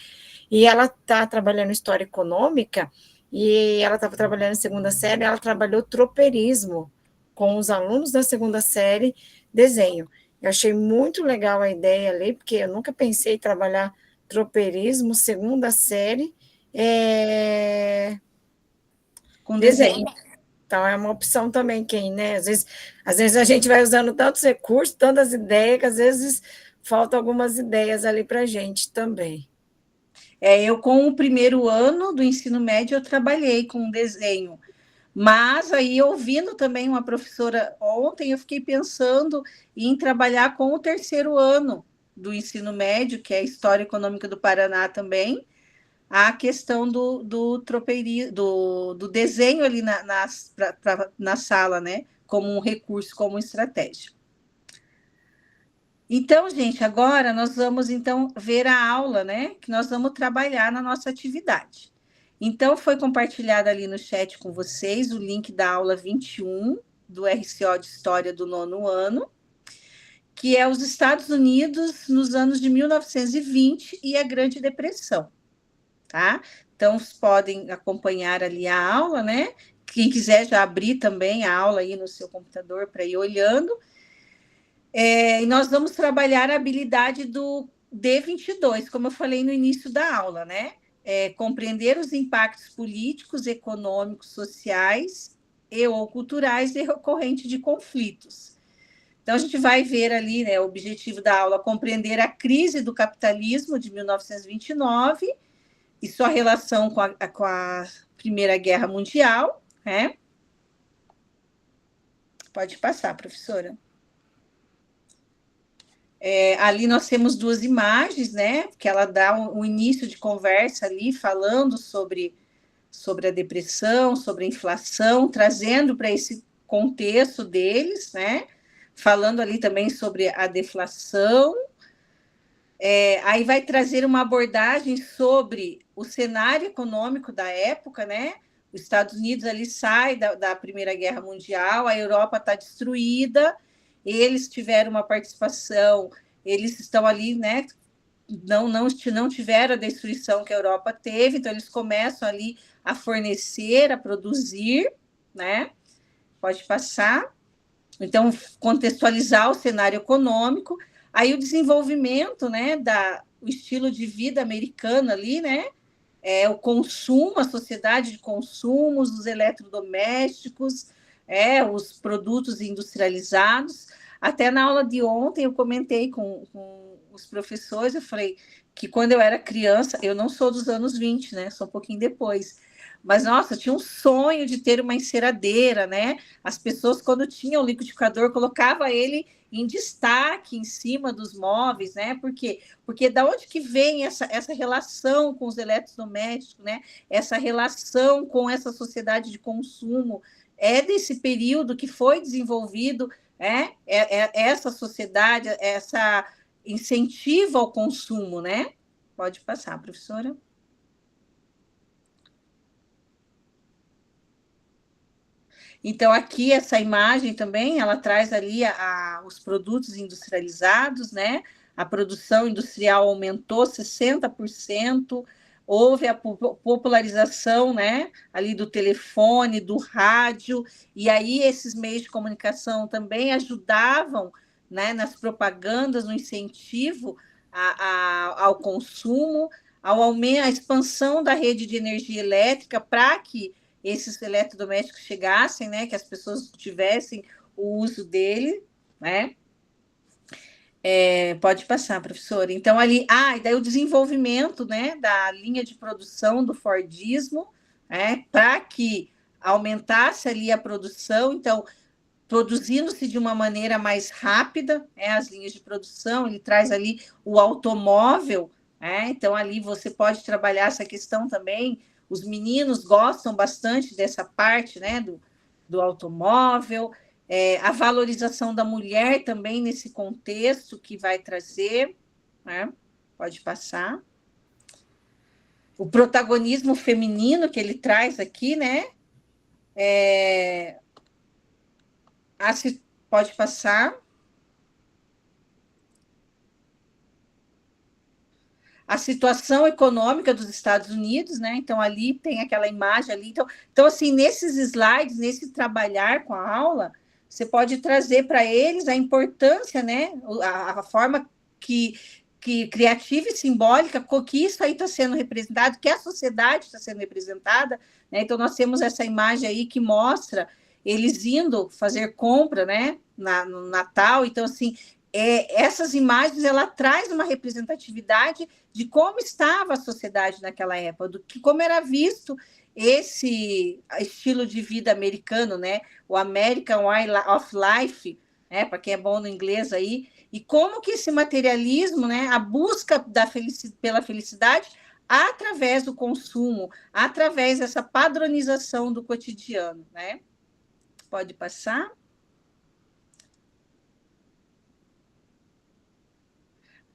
E ela está trabalhando história econômica, e ela estava trabalhando em 2ª série, ela trabalhou tropeirismo com os alunos da 2ª série, desenho. Eu achei muito legal a ideia ali, porque eu nunca pensei em trabalhar tropeirismo, 2ª série, com desenho. Então, é uma opção também, né? Às vezes a gente vai usando tantos recursos, tantas ideias, que às vezes faltam algumas ideias ali para a gente também. Eu, com o 1º ano do ensino médio, eu trabalhei com desenho. Mas aí, ouvindo também uma professora ontem, eu fiquei pensando em trabalhar com o 3º ano do ensino médio, que é a História Econômica do Paraná também, a questão do desenho ali na sala, né? Como um recurso, como estratégia. Então, gente, agora nós vamos então ver a aula, né? Que nós vamos trabalhar na nossa atividade. Então, foi compartilhado ali no chat com vocês o link da aula 21 do RCO de História do 9º ano, que é os Estados Unidos nos anos de 1920 e a Grande Depressão, tá? Então, vocês podem acompanhar ali a aula, né? Quem quiser já abrir também a aula aí no seu computador para ir olhando. E nós vamos trabalhar a habilidade do D22, como eu falei no início da aula, né? Compreender os impactos políticos, econômicos, sociais ou culturais decorrentes de conflitos. Então, a gente vai ver ali, né, o objetivo da aula, compreender a crise do capitalismo de 1929 e sua relação com a Primeira Guerra Mundial, né? Pode passar, professora. Ali nós temos 2 imagens, né? Que ela dá um início de conversa ali, falando sobre sobre a depressão, sobre a inflação, trazendo para esse contexto deles, né? Falando ali também sobre a deflação. Aí vai trazer uma abordagem sobre o cenário econômico da época, né? Os Estados Unidos ali sai da Primeira Guerra Mundial, a Europa está destruída, eles tiveram uma participação, eles estão ali, né? Não tiveram a destruição que a Europa teve, então eles começam ali a fornecer, a produzir, né? Pode passar. Então, contextualizar o cenário econômico, aí o desenvolvimento, né, o estilo de vida americano ali, né, o consumo, a sociedade de consumos, os eletrodomésticos, os produtos industrializados. Até na aula de ontem eu comentei com os professores, eu falei que quando eu era criança, eu não sou dos anos 20, né, sou um pouquinho depois, mas, nossa, eu tinha um sonho de ter uma enceradeira, né? As pessoas, quando tinham o liquidificador, colocavam ele em destaque em cima dos móveis, né? Por quê? Porque da onde que vem essa relação com os eletrodomésticos, né? Essa relação com essa sociedade de consumo é desse período que foi desenvolvido, essa sociedade, essa incentivo ao consumo, né? Pode passar, professora. Então, aqui, essa imagem também, ela traz ali os produtos industrializados, né? A produção industrial aumentou 60%, houve a popularização, né? Ali do telefone, do rádio, e aí esses meios de comunicação também ajudavam, né? Nas propagandas, no incentivo ao consumo, à expansão da rede de energia elétrica para que esses eletrodomésticos chegassem, né, que as pessoas tivessem o uso dele, né? Pode passar, professora. Então, ali, e daí o desenvolvimento, né, da linha de produção do Fordismo, né, para que aumentasse ali a produção, então, produzindo-se de uma maneira mais rápida, as linhas de produção, ele traz ali o automóvel, então, ali você pode trabalhar essa questão também. Os meninos gostam bastante dessa parte, né, do automóvel, a valorização da mulher também nesse contexto que vai trazer, né? Pode passar. O protagonismo feminino que ele traz aqui, né? Pode passar. A situação econômica dos Estados Unidos, né? Então, ali tem aquela imagem ali. Então, assim, nesses slides, nesse trabalhar com a aula, você pode trazer para eles a importância, né? A forma que criativa e simbólica que isso aí está sendo representado, que a sociedade está sendo representada, né? Então, nós temos essa imagem aí que mostra eles indo fazer compra, né? No Natal. Então, assim, essas imagens, ela traz uma representatividade de como estava a sociedade naquela época, como era visto esse estilo de vida americano, né? O American Way of Life, né? Para quem é bom no inglês aí, e como que esse materialismo, né? A busca pela felicidade através do consumo, através dessa padronização do cotidiano, né? Pode passar.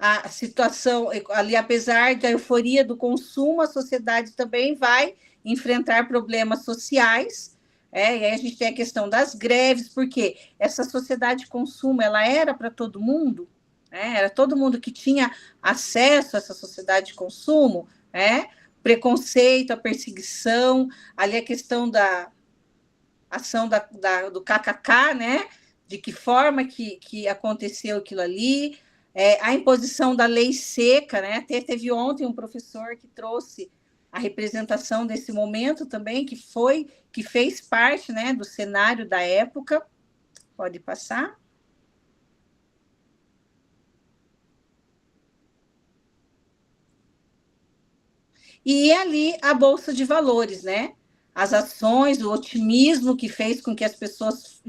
A situação ali, apesar da euforia do consumo, a sociedade também vai enfrentar problemas sociais, e aí a gente tem a questão das greves, porque essa sociedade de consumo, ela era para todo mundo, era todo mundo que tinha acesso a essa sociedade de consumo, preconceito, a perseguição, ali a questão da ação do KKK, né? De que forma que aconteceu aquilo ali, a imposição da lei seca, né? Até teve ontem um professor que trouxe a representação desse momento também, que fez parte, né, do cenário da época. Pode passar. E ali a Bolsa de Valores, né? As ações, o otimismo que fez com que as pessoas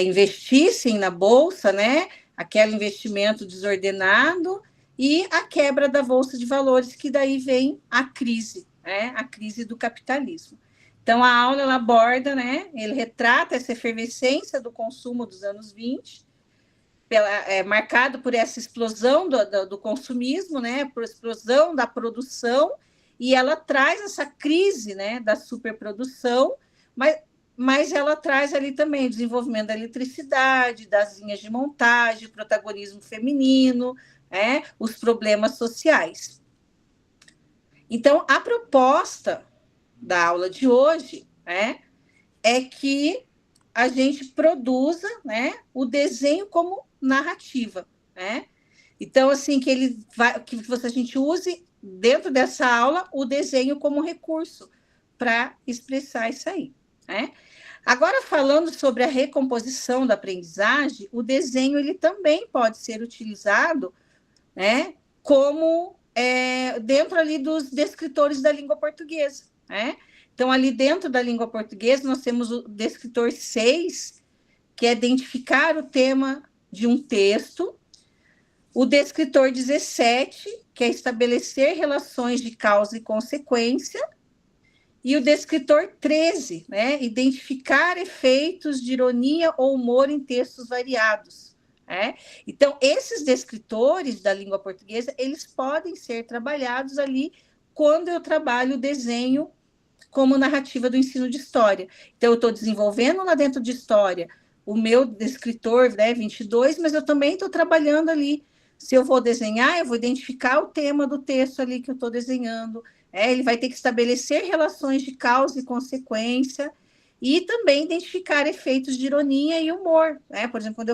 investissem na Bolsa, né? Aquele investimento desordenado e a quebra da Bolsa de Valores, que daí vem a crise, a crise do capitalismo. Então, a aula ela aborda, né, ele retrata essa efervescência do consumo dos anos 20, marcado por essa explosão do consumismo, né, por explosão da produção, e ela traz essa crise, né, da superprodução, mas ela traz ali também o desenvolvimento da eletricidade, das linhas de montagem, protagonismo feminino, os problemas sociais. Então, a proposta da aula de hoje é que a gente produza, né, o desenho como narrativa, né? Então, assim, que a gente use dentro dessa aula o desenho como recurso para expressar isso aí, né? Agora, falando sobre a recomposição da aprendizagem, o desenho ele também pode ser utilizado, né, como dentro ali dos descritores da língua portuguesa, né? Então, ali dentro da língua portuguesa, nós temos o descritor 6, que é identificar o tema de um texto, o descritor 17, que é estabelecer relações de causa e consequência, e o descritor 13, né, identificar efeitos de ironia ou humor em textos variados. Então, esses descritores da língua portuguesa, eles podem ser trabalhados ali quando eu trabalho o desenho como narrativa do ensino de história. Então, eu estou desenvolvendo lá dentro de história o meu descritor, né, 22, mas eu também estou trabalhando ali. Se eu vou desenhar, eu vou identificar o tema do texto ali que eu estou desenhando. Ele vai ter que estabelecer relações de causa e consequência e também identificar efeitos de ironia e humor. Por exemplo,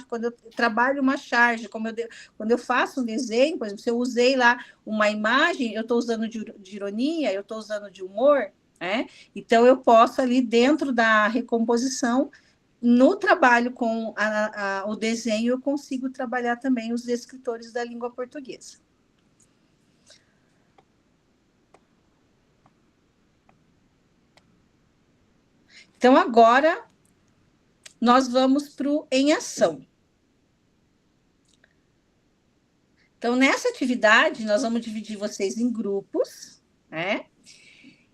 quando eu trabalho uma charge, quando eu faço um desenho, por exemplo, se eu usei lá uma imagem, eu estou usando de ironia, eu estou usando de humor, então eu posso ali dentro da recomposição, no trabalho com o desenho, eu consigo trabalhar também os descritores da língua portuguesa. Então, agora, nós vamos para o em ação. Então, nessa atividade, nós vamos dividir vocês em grupos,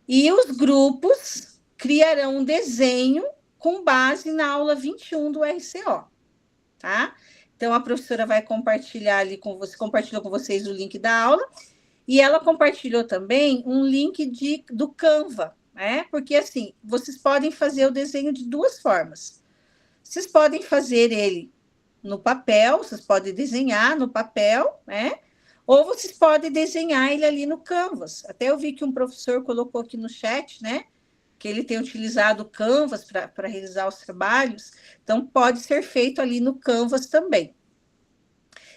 e os grupos criarão um desenho com base na aula 21 do RCO, tá? Então, a professora vai compartilhar ali compartilhou com vocês o link da aula, e ela compartilhou também um link do Canva, porque assim, vocês podem fazer o desenho de duas formas. Vocês podem fazer ele no papel, vocês podem desenhar no papel, ou vocês podem desenhar ele ali no Canvas. Até eu vi que um professor colocou aqui no chat, que ele tem utilizado o Canvas para realizar os trabalhos, então pode ser feito ali no Canvas também.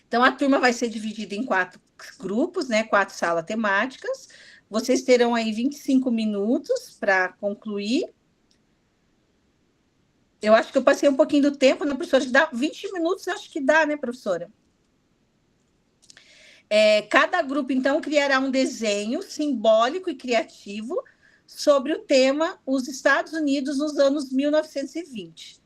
Então, a turma vai ser dividida em 4 grupos, 4 salas temáticas. Vocês terão aí 25 minutos para concluir. Eu acho que eu passei um pouquinho do tempo, né, professora? Dá 20 minutos, acho que dá, né, professora? Cada grupo, então, criará um desenho simbólico e criativo sobre o tema os Estados Unidos nos anos 1920,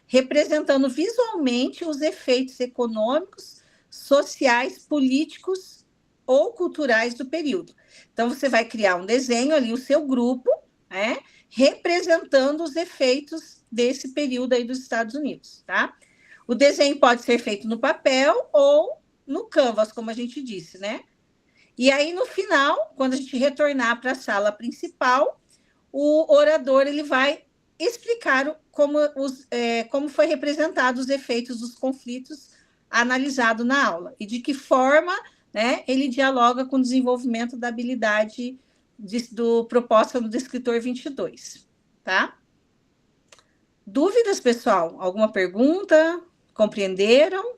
representando visualmente os efeitos econômicos, sociais, políticos ou culturais do período. Então, você vai criar um desenho ali, o seu grupo, representando os efeitos desse período aí dos Estados Unidos, tá? O desenho pode ser feito no papel ou no Canvas, como a gente disse, E aí, no final, quando a gente retornar para a sala principal, o orador ele vai explicar como foi representado os efeitos dos conflitos analisados na aula e de que forma ele dialoga com o desenvolvimento da habilidade proposta no descritor 22, tá? Dúvidas, pessoal? Alguma pergunta? Compreenderam?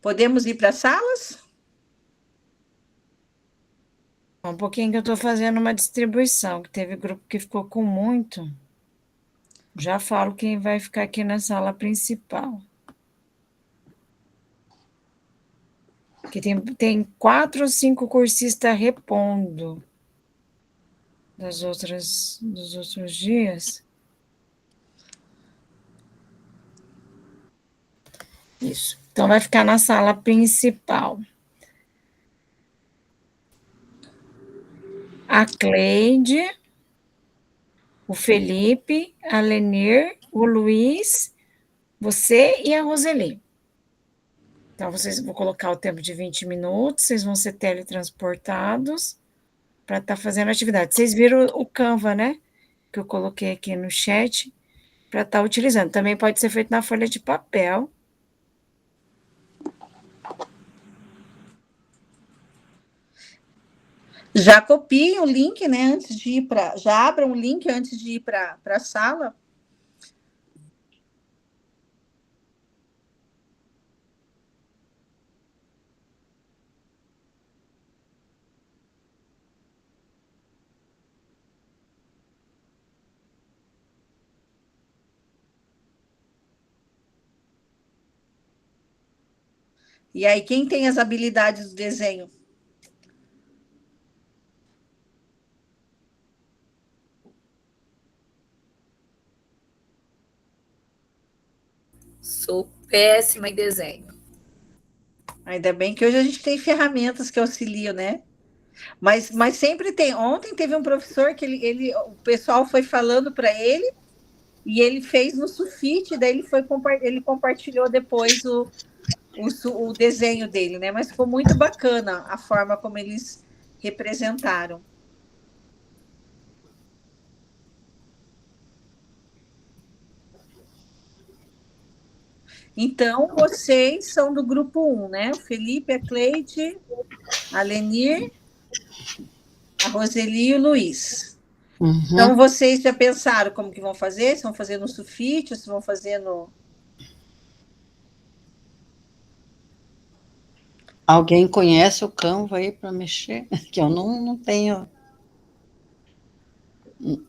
Podemos ir para as salas? Um pouquinho que eu estou fazendo uma distribuição, que teve grupo que ficou com muito. Já falo quem vai ficar aqui na sala principal. Que tem 4 ou 5 cursistas repondo dos outros dias. Isso. Então, vai ficar na sala principal. a Cleide, o Felipe, a Lenir, o Luiz, você e a Roseli. Então, vocês vão colocar o tempo de 20 minutos, vocês vão ser teletransportados para estar fazendo a atividade. Vocês viram o Canva, né? Que eu coloquei aqui no chat para estar utilizando. Também pode ser feito na folha de papel. Já copiem o link, né? Antes de ir para. Já abram o link antes de ir para a sala. E aí, quem tem as habilidades do desenho? Sou péssima em desenho. Ainda bem que hoje a gente tem ferramentas que auxiliam, né? Mas sempre tem. Ontem teve um professor que o pessoal foi falando para ele e ele fez no sulfite, daí ele compartilhou depois o desenho dele, né? Mas ficou muito bacana a forma como eles representaram. Então, vocês são do grupo 1, né? O Felipe, a Cleide, a Lenir, a Roseli e o Luiz. Uhum. Então, vocês já pensaram como que vão fazer? Se vão fazer no sulfite, se vão fazer no... Alguém conhece o Canva aí para mexer? Que eu não tenho.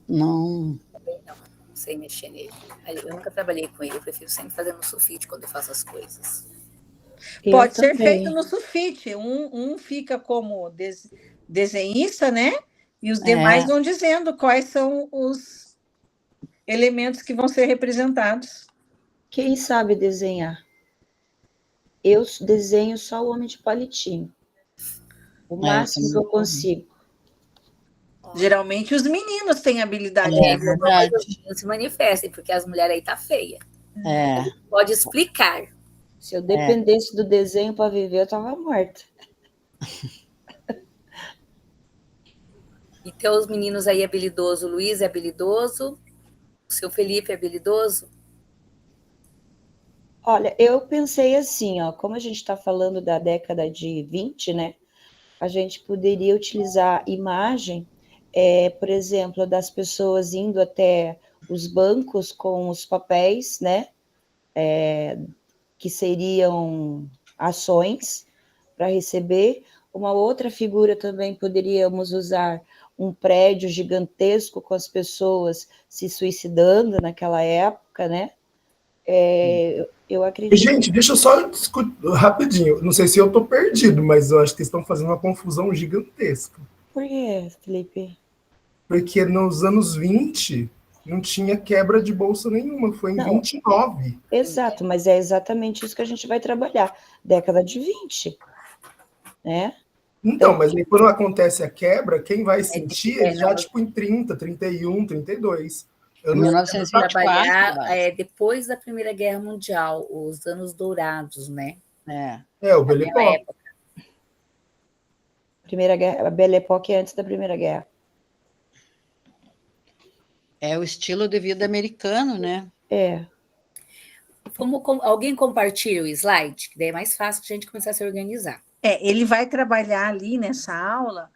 Não. Também não sei mexer nele. Eu nunca trabalhei com ele, eu prefiro sempre fazer no sulfite quando eu faço as coisas. Pode ser feito no sulfite. Um fica como desenhista, né? E os demais vão dizendo quais são os elementos que vão ser representados. Quem sabe desenhar? Eu desenho só o homem de palitinho. O máximo que eu consigo. Geralmente os meninos têm habilidade. É verdade. Os meninos se manifestem, porque as mulheres aí tá feia. Pode explicar. Se eu dependesse do desenho para viver, eu estava morta. E teus meninos aí é habilidoso, o Luiz é habilidoso, o seu Felipe é habilidoso? Olha, eu pensei assim, ó, como a gente está falando da década de 20, né? A gente poderia utilizar imagem, por exemplo, das pessoas indo até os bancos com os papéis, né? Que seriam ações para receber. Uma outra figura também poderíamos usar um prédio gigantesco com as pessoas se suicidando naquela época, né? Eu acredito... Gente, deixa eu só discutir rapidinho. Não sei se eu estou perdido, mas eu acho que estão fazendo uma confusão gigantesca. Por quê, Felipe? Porque nos anos 20 não tinha quebra de bolsa nenhuma, foi em 29. Exato, mas é exatamente isso que a gente vai trabalhar. Década de 20, né? Então, mas aí, quando acontece a quebra, quem vai sentir é já tipo em 30, 31, 32. Eu 1924, trabalhar depois da Primeira Guerra Mundial, os anos dourados, né? O Belle Époque. A Belle Époque é antes da Primeira Guerra. É o estilo de vida americano, né? Alguém compartilha o slide, que daí é mais fácil a gente começar a se organizar. Ele vai trabalhar ali nessa aula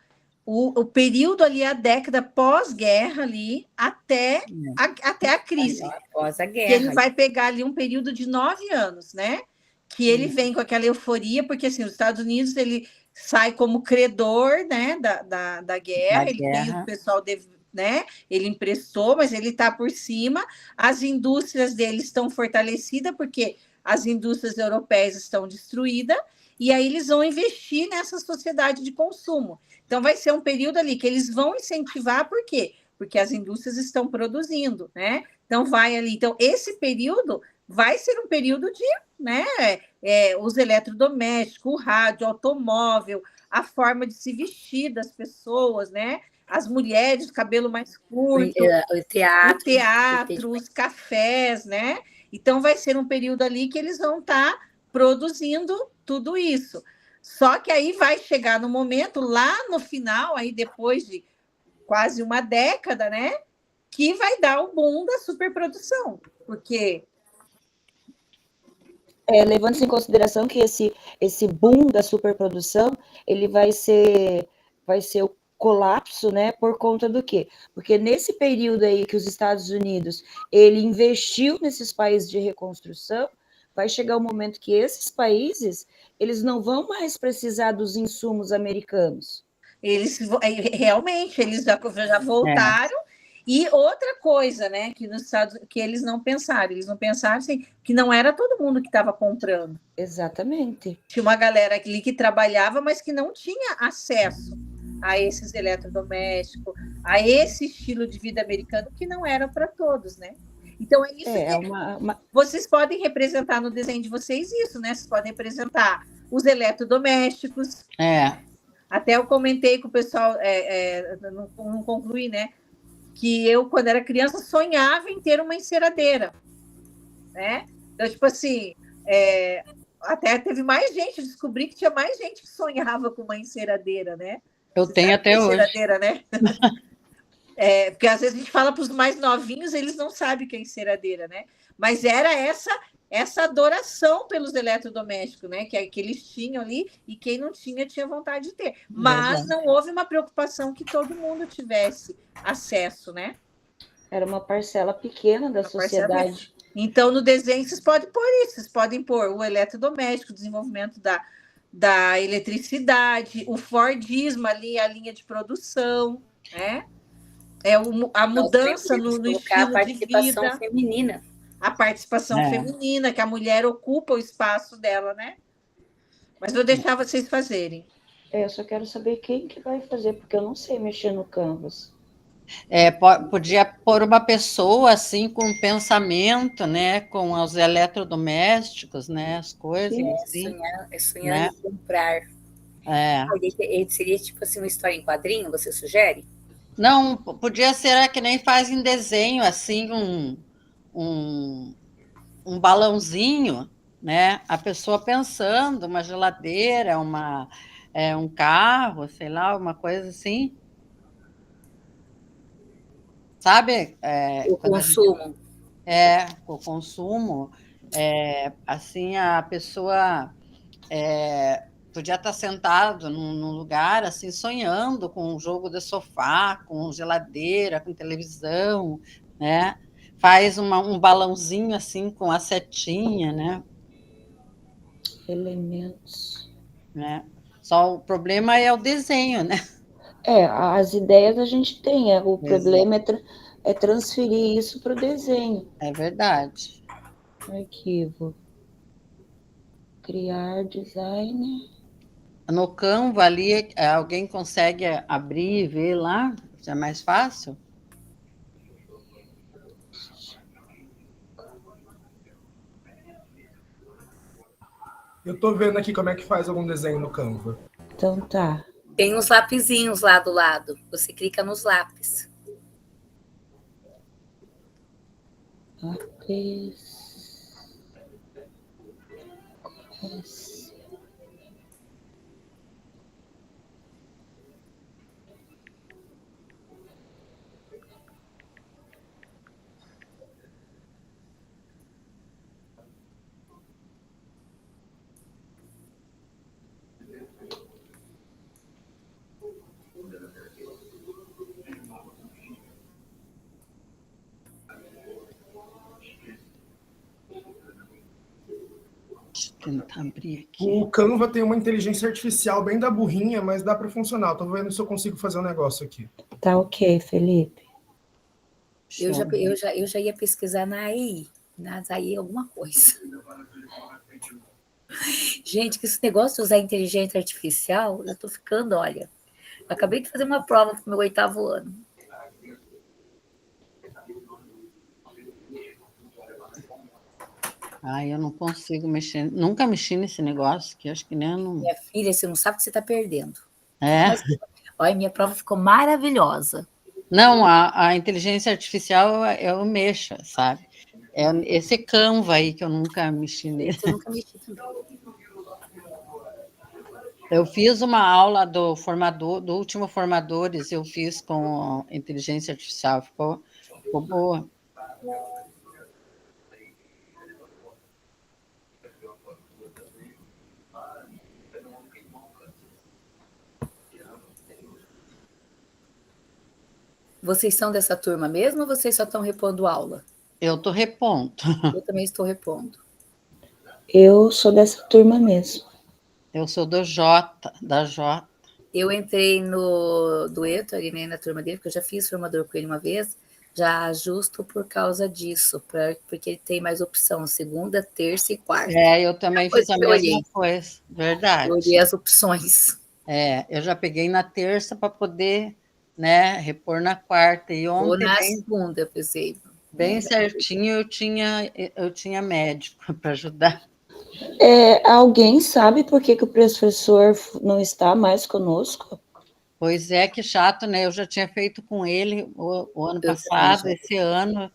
o período ali, a década pós-guerra ali, até a crise. Após a guerra. Que ele vai pegar ali um período de 9 anos, né? Que ele vem com aquela euforia, porque assim, os Estados Unidos, ele sai como credor, né, da guerra, ele tem o pessoal, né? Ele emprestou, mas ele está por cima, as indústrias dele estão fortalecidas, porque as indústrias europeias estão destruídas, e aí eles vão investir nessa sociedade de consumo. Então, vai ser um período ali que eles vão incentivar, por quê? Porque as indústrias estão produzindo, né? Então, vai ali. Então, esse período vai ser um período de, né? Os eletrodomésticos, o rádio, o automóvel, a forma de se vestir das pessoas, né? as mulheres, cabelo mais curto, O teatro, o teatro, os cafés, né? Então, vai ser um período ali que eles vão estar produzindo tudo isso. Só que aí vai chegar no momento, lá no final, aí depois de quase uma década, né? Que vai dar o boom da superprodução. Porque levando-se em consideração que esse boom da superprodução, ele vai ser o colapso, né, por conta do quê? Porque nesse período aí que os Estados Unidos, ele investiu nesses países de reconstrução, vai chegar o momento que esses países, eles não vão mais precisar dos insumos americanos. Eles realmente eles já voltaram. E outra coisa, né, que eles não pensaram assim, que não era todo mundo que estava comprando. Exatamente. Tinha uma galera ali que trabalhava, mas que não tinha acesso a esses eletrodomésticos, a esse estilo de vida americano, que não era para todos, né? Então, é isso que vocês podem representar no desenho de vocês, isso, né? Vocês podem representar os eletrodomésticos. Até eu comentei com o pessoal, não concluí, né? Que eu, quando era criança, sonhava em ter uma enceradeira, né? Então, tipo assim, até teve mais gente, eu descobri que tinha mais gente que sonhava com uma enceradeira, né? Eu tenho até hoje. Enceradeira, né? Porque às vezes a gente fala para os mais novinhos, eles não sabem o que é enceradeira, né? Mas era essa adoração pelos eletrodomésticos, né? Que eles tinham ali, e quem não tinha, tinha vontade de ter. Mas não houve uma preocupação que todo mundo tivesse acesso, né? Era uma parcela pequena da sociedade. Então, no desenho, vocês podem pôr isso, vocês podem pôr o eletrodoméstico, o desenvolvimento da eletricidade, o Fordismo ali, a linha de produção, né? A mudança no estilo a participação de vida. Feminina. A participação feminina, que a mulher ocupa o espaço dela, né? Mas vou deixar vocês fazerem. Eu só quero saber quem que vai fazer, porque eu não sei mexer no Canvas. Podia pôr uma pessoa assim com pensamento, né, com os eletrodomésticos, né, as coisas. Sim, sonhando em comprar. Ele seria tipo assim uma história em quadrinho, você sugere? Não, podia ser que nem faz em desenho, assim, um balãozinho, né? A pessoa pensando, uma geladeira, um carro, sei lá, uma coisa assim. Sabe? O consumo. O consumo. Assim, a pessoa podia estar sentado num lugar, assim, sonhando com um jogo de sofá, com geladeira, com televisão, né? Faz um balãozinho, assim, com a setinha, né? Elementos. Né? Só o problema é o desenho, né? As ideias a gente tem, o problema é transferir isso para o desenho. É verdade. Arquivo. Criar design. No Canva ali, alguém consegue abrir e ver lá? É mais fácil? Eu estou vendo aqui como é que faz algum desenho no Canva. Então tá. Tem uns lapisinhos lá do lado. Você clica nos lápis. Lápis. Tentar abrir aqui. O Canva tem uma inteligência artificial bem da burrinha, mas dá para funcionar. Estou vendo se eu consigo fazer um negócio aqui. Tá ok, Felipe. Eu já ia pesquisar na AI, alguma coisa. Gente, que esse negócio de usar inteligência artificial, eu estou ficando, olha. Eu acabei de fazer uma prova para o meu 8º ano. Eu não consigo mexer, nunca mexi nesse negócio, que acho que nem... Minha filha, você não sabe o que você está perdendo. Olha, minha prova ficou maravilhosa. Não, a inteligência artificial eu mexo, sabe? É esse Canva aí que eu nunca mexi nele. Eu nunca mexi também. Eu fiz uma aula do último Formadores, eu fiz com inteligência artificial, ficou boa. Vocês são dessa turma mesmo ou vocês só estão repondo aula? Eu estou repondo. Eu também estou repondo. Eu sou dessa turma mesmo. Eu sou da J. Eu entrei do Eto, ali, né, na turma dele, porque eu já fiz formador com ele uma vez, já justo por causa disso, porque ele tem mais opção, segunda, terça e quarta. Eu também fiz a mesma coisa, verdade. Eu olhei as opções. Eu já peguei na terça para poder, né, repor na quarta. E ontem, ou na segunda, eu pensei. Bem certinho, eu tinha médico para ajudar. Alguém sabe por que o professor não está mais conosco? Pois é, que chato, né? Eu já tinha feito com ele o ano passado, esse ano.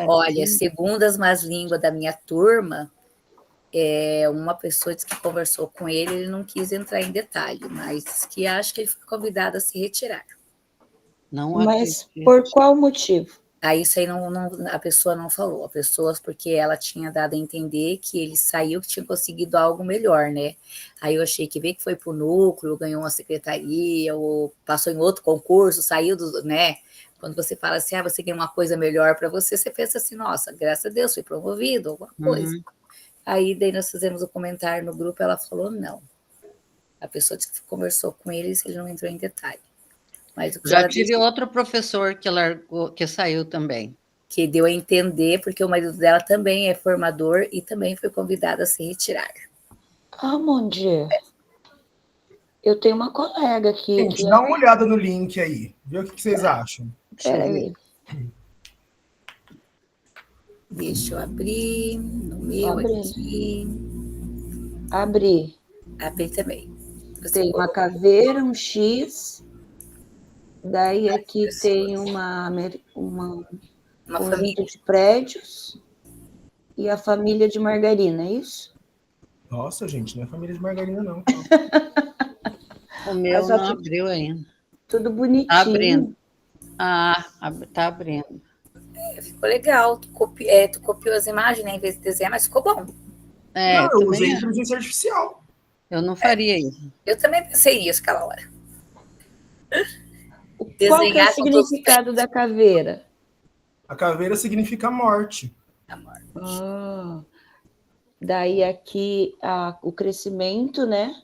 Olha, segundo as más línguas da minha turma, uma pessoa disse que conversou com ele não quis entrar em detalhe, mas que acho que ele foi convidado a se retirar. Não Mas por qual motivo? Isso aí a pessoa não falou. A pessoa, porque ela tinha dado a entender que ele saiu, que tinha conseguido algo melhor, né? Aí eu achei que veio que foi para o núcleo, ganhou uma secretaria, ou passou em outro concurso, saiu né? Quando você fala assim, você quer uma coisa melhor para você, você pensa assim, nossa, graças a Deus, fui promovido, alguma coisa. Aí daí nós fizemos um comentário no grupo, ela falou não. A pessoa disse que conversou com ele, ele não entrou em detalhe. Mas já tive outro professor que largou, que saiu também. Que deu a entender, porque o marido dela também é formador e também foi convidado a se retirar. Mondir, eu tenho uma colega aqui. Gente, dá uma olhada no link aí, vê o que vocês acham. Peraí. Deixa eu abrir no meu aqui. Abri também. Tem uma caveira, um X. Daí aqui tem uma família de prédios e a família de margarina, é isso? Nossa, gente, não é família de margarina, não. O meu não abriu ainda. Tudo bonitinho. Tá abrindo. Tá abrindo. Ficou legal. Tu copiou as imagens, né, em vez de desenhar, mas ficou bom. Eu usei inteligência artificial. Eu não faria isso. Eu também pensei nisso aquela hora. Qual que é o significado da caveira? A caveira significa morte. A morte. Daí aqui o crescimento, né?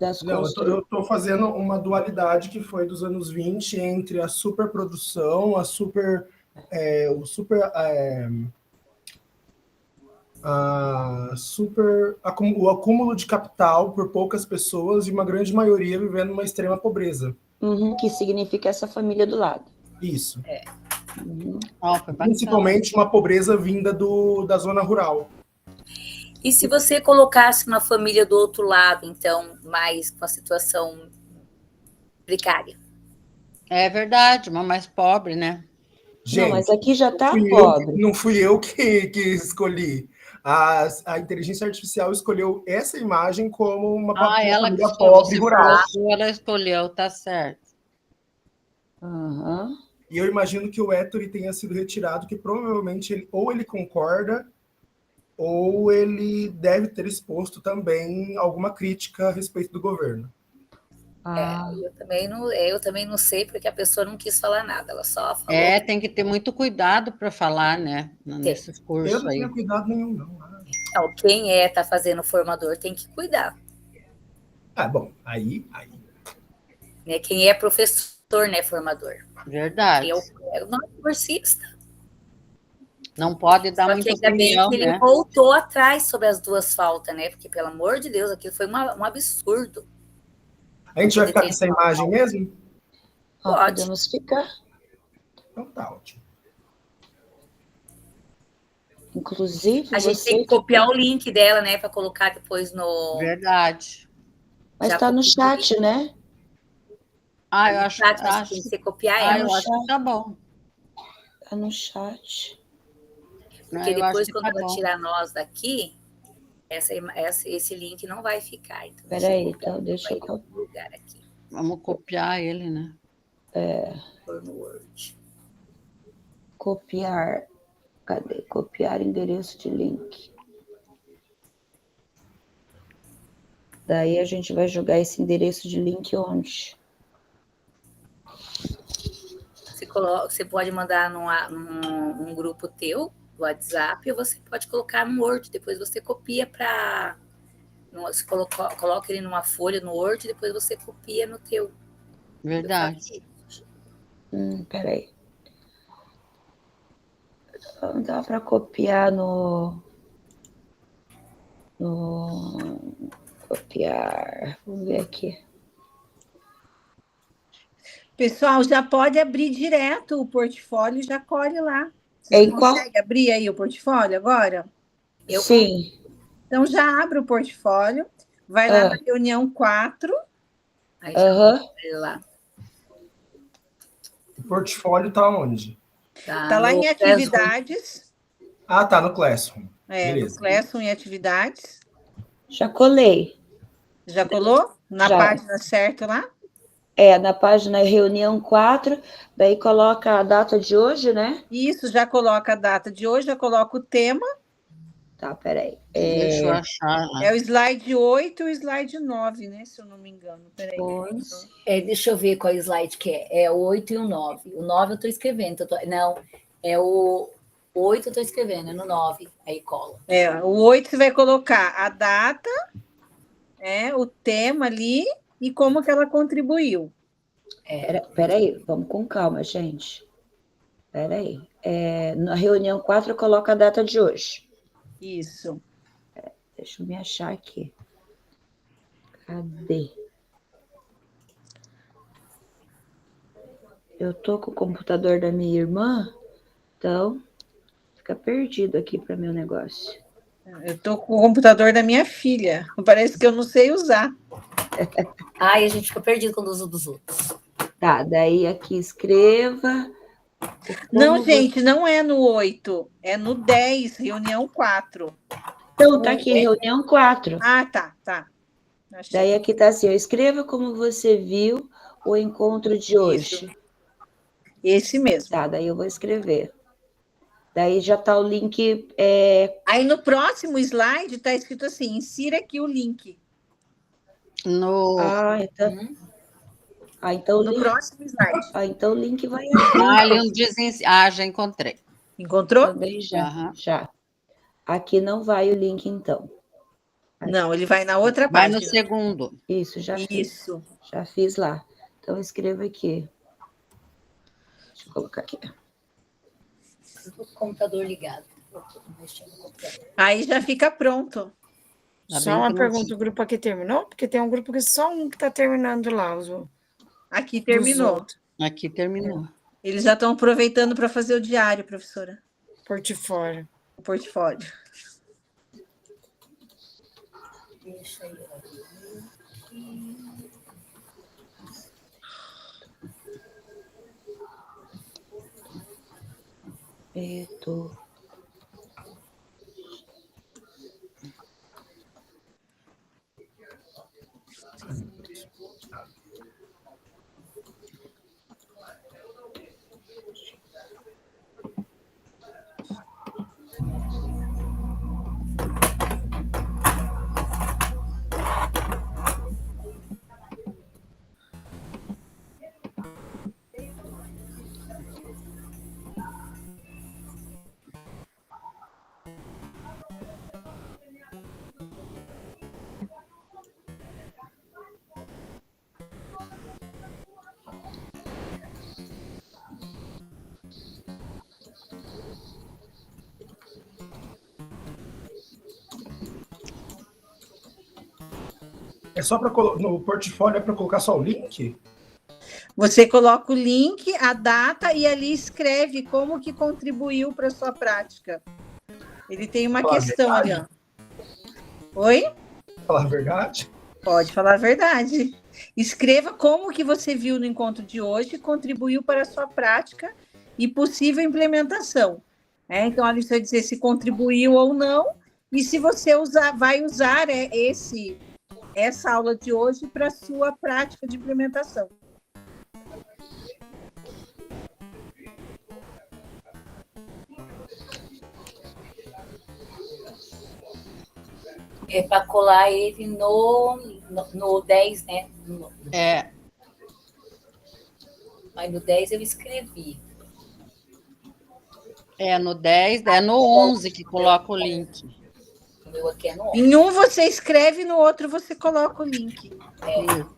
Eu estou fazendo uma dualidade que foi dos anos 20 entre a superprodução, o acúmulo de capital por poucas pessoas e uma grande maioria vivendo uma extrema pobreza. Que significa essa família do lado. Isso. Principalmente uma pobreza vinda da zona rural. E se você colocasse uma família do outro lado, então, mais com a situação precária? É verdade, uma mais pobre, né? Gente, não, mas aqui já está pobre. Não fui eu que escolhi. A inteligência artificial escolheu essa imagem como uma família pobre rural. Ela escolheu, tá certo. E eu imagino que o Ettore tenha sido retirado, que provavelmente ou ele concorda, ou ele deve ter exposto também alguma crítica a respeito do governo. Eu também não sei, porque a pessoa não quis falar nada, ela só falou. Tem que ter muito cuidado para falar, né? Nesses cursos aí. Eu não tenho cuidado nenhum, não. Não, quem está fazendo formador tem que cuidar. Bom, aí. Né, quem é professor, né, formador. Verdade. Eu não é cursista. Não pode dar muita opinião, bem que ele voltou atrás sobre as duas faltas, né? Porque, pelo amor de Deus, aquilo foi um absurdo. A gente vai ficar com essa imagem mesmo? Podemos ficar. Então tá ótimo. Inclusive, a gente tem que copiar o link dela, né? Para colocar depois no... Verdade. Mas está no chat, né? Eu acho, Chat, mas tem que você copiar eu ela. acho que tá bom. Tá no chat. Porque Eu acho depois, que quando tá ela bom. tirar nós daqui, esse link não vai ficar. Então, Peraí, então deixa vai eu em outro lugar aqui. Vamos copiar ele, né? Pôr no Word. copiar. Cadê? Copiar endereço de link. Daí a gente vai jogar esse endereço de link onde? Você pode mandar num grupo teu, do WhatsApp, ou você pode colocar no Word. Depois você copia para... Você coloca ele numa folha no Word, depois você copia no teu. Verdade. Peraí. Não dá para copiar no... Copiar. Vamos ver aqui. Pessoal, já pode abrir direto o portfólio e já colhe lá. Em Vocês conseguem abrir aí o portfólio agora? Sim. Então já abre o portfólio, vai lá na reunião 4. Aí já vai lá. O portfólio tá onde? Tá lá em atividades. Tá no Classroom. No Classroom em atividades. Já colei. Já colou? Na página certa lá? Na página reunião 4, daí coloca a data de hoje, né? Isso, já coloca a data de hoje, já coloca o tema. Tá, peraí. Deixa eu achar lá. É o slide 8 e o slide 9, né? Se eu não me engano. Peraí. Deixa eu ver qual slide que é. É o 8 e o 9. O 9 eu estou escrevendo. Não, é o 8 eu estou escrevendo, é no 9. Aí cola. O 8 você vai colocar a data, o tema ali e como que ela contribuiu. Peraí, vamos com calma, gente. Peraí. Na reunião 4 eu coloco a data de hoje. Isso. Deixa eu me achar aqui. Cadê? Eu tô com o computador da minha irmã, então fica perdido aqui para meu negócio. Eu tô com o computador da minha filha. Parece que eu não sei usar. E a gente fica perdido quando usa dos outros. Tá, daí aqui escreva. Não, gente, não é no 8, é no 10, reunião 4. Então, tá aqui, reunião 4. Tá. Achei. Daí aqui tá assim, escreva como você viu o encontro de hoje. Esse mesmo. Tá, daí eu vou escrever. Daí já tá o link. Aí no próximo slide tá escrito assim, insira aqui o link. Então no próximo slide. Então o link vai já encontrei. Encontrou? Também já. Aqui não vai o link, então. Não, ele vai na outra página. Vai no segundo. Isso, já fiz. Já fiz lá. Então, escreva aqui. Deixa eu colocar aqui. O computador ligado. Aí já fica pronto. Só uma pergunta, o grupo aqui terminou? Porque tem um grupo que só um que está terminando lá. Aqui terminou. Aqui terminou. Eles já estão aproveitando para fazer o diário, professora. Portfólio. O portfólio. Deixa eu É só para no portfólio, é para colocar só o link? Você coloca o link, a data e ali escreve como que contribuiu para a sua prática. Ele tem uma questão ali, ó. Oi? Falar a verdade? Pode falar a verdade. Escreva como que você viu no encontro de hoje, contribuiu para a sua prática e possível implementação. Então, ali você vai dizer se contribuiu ou não, e se você vai usar essa aula de hoje para a sua prática de implementação. É para colar ele no 10, né? Mas no 10 eu escrevi. No 10, no 11 que coloca o link. O meu aqui é no 11. Em um você escreve, no outro você coloca o link. Isso.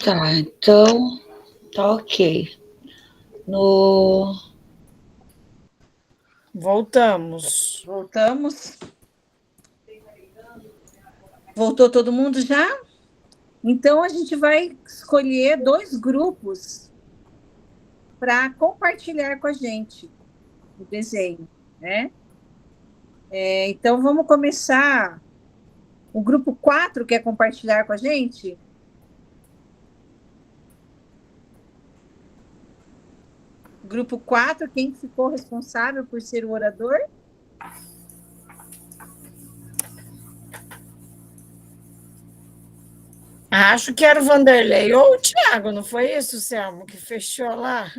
Tá, então, tá ok. Voltamos. Voltamos. Voltou todo mundo já? Então, a gente vai escolher 2 grupos para compartilhar com a gente o desenho, né? Então, vamos começar. O grupo 4 quer compartilhar com a gente? Grupo 4, quem ficou responsável por ser o orador? Acho que era o Vanderlei ou o Thiago, não foi isso, Selmo, que fechou lá?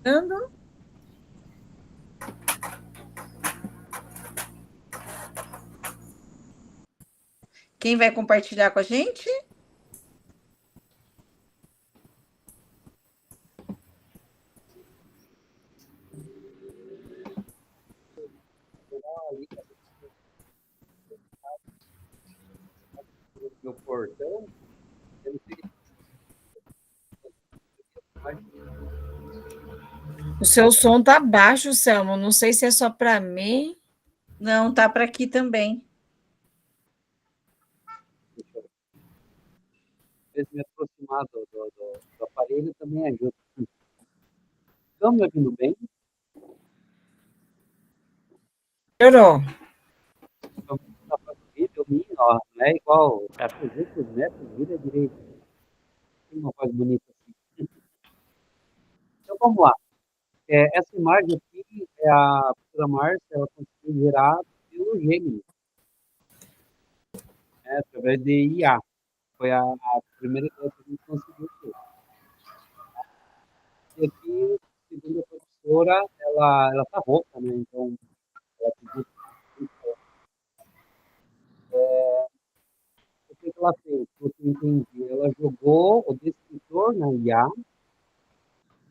Ando. Quem vai compartilhar com a gente? No portão, O seu som tá baixo, Selmo. Não sei se é só para mim. Não, tá para aqui também. me aproximar do aparelho também ajuda. Estão me ouvindo bem? Melhorou. Então, vídeo minha, ó, não é igual a 300 metros, vira direito. Tem uma coisa bonita assim. Então, vamos lá. Essa imagem aqui é a professora Márcia, ela conseguiu gerar pelo Gemini, através de IA. Foi a primeira ideia que a gente conseguiu ter. E aqui, segundo a professora, ela tá rouca, né? Então, ela pediu o que ela fez? Pelo que eu entendi, ela jogou o descritor na IA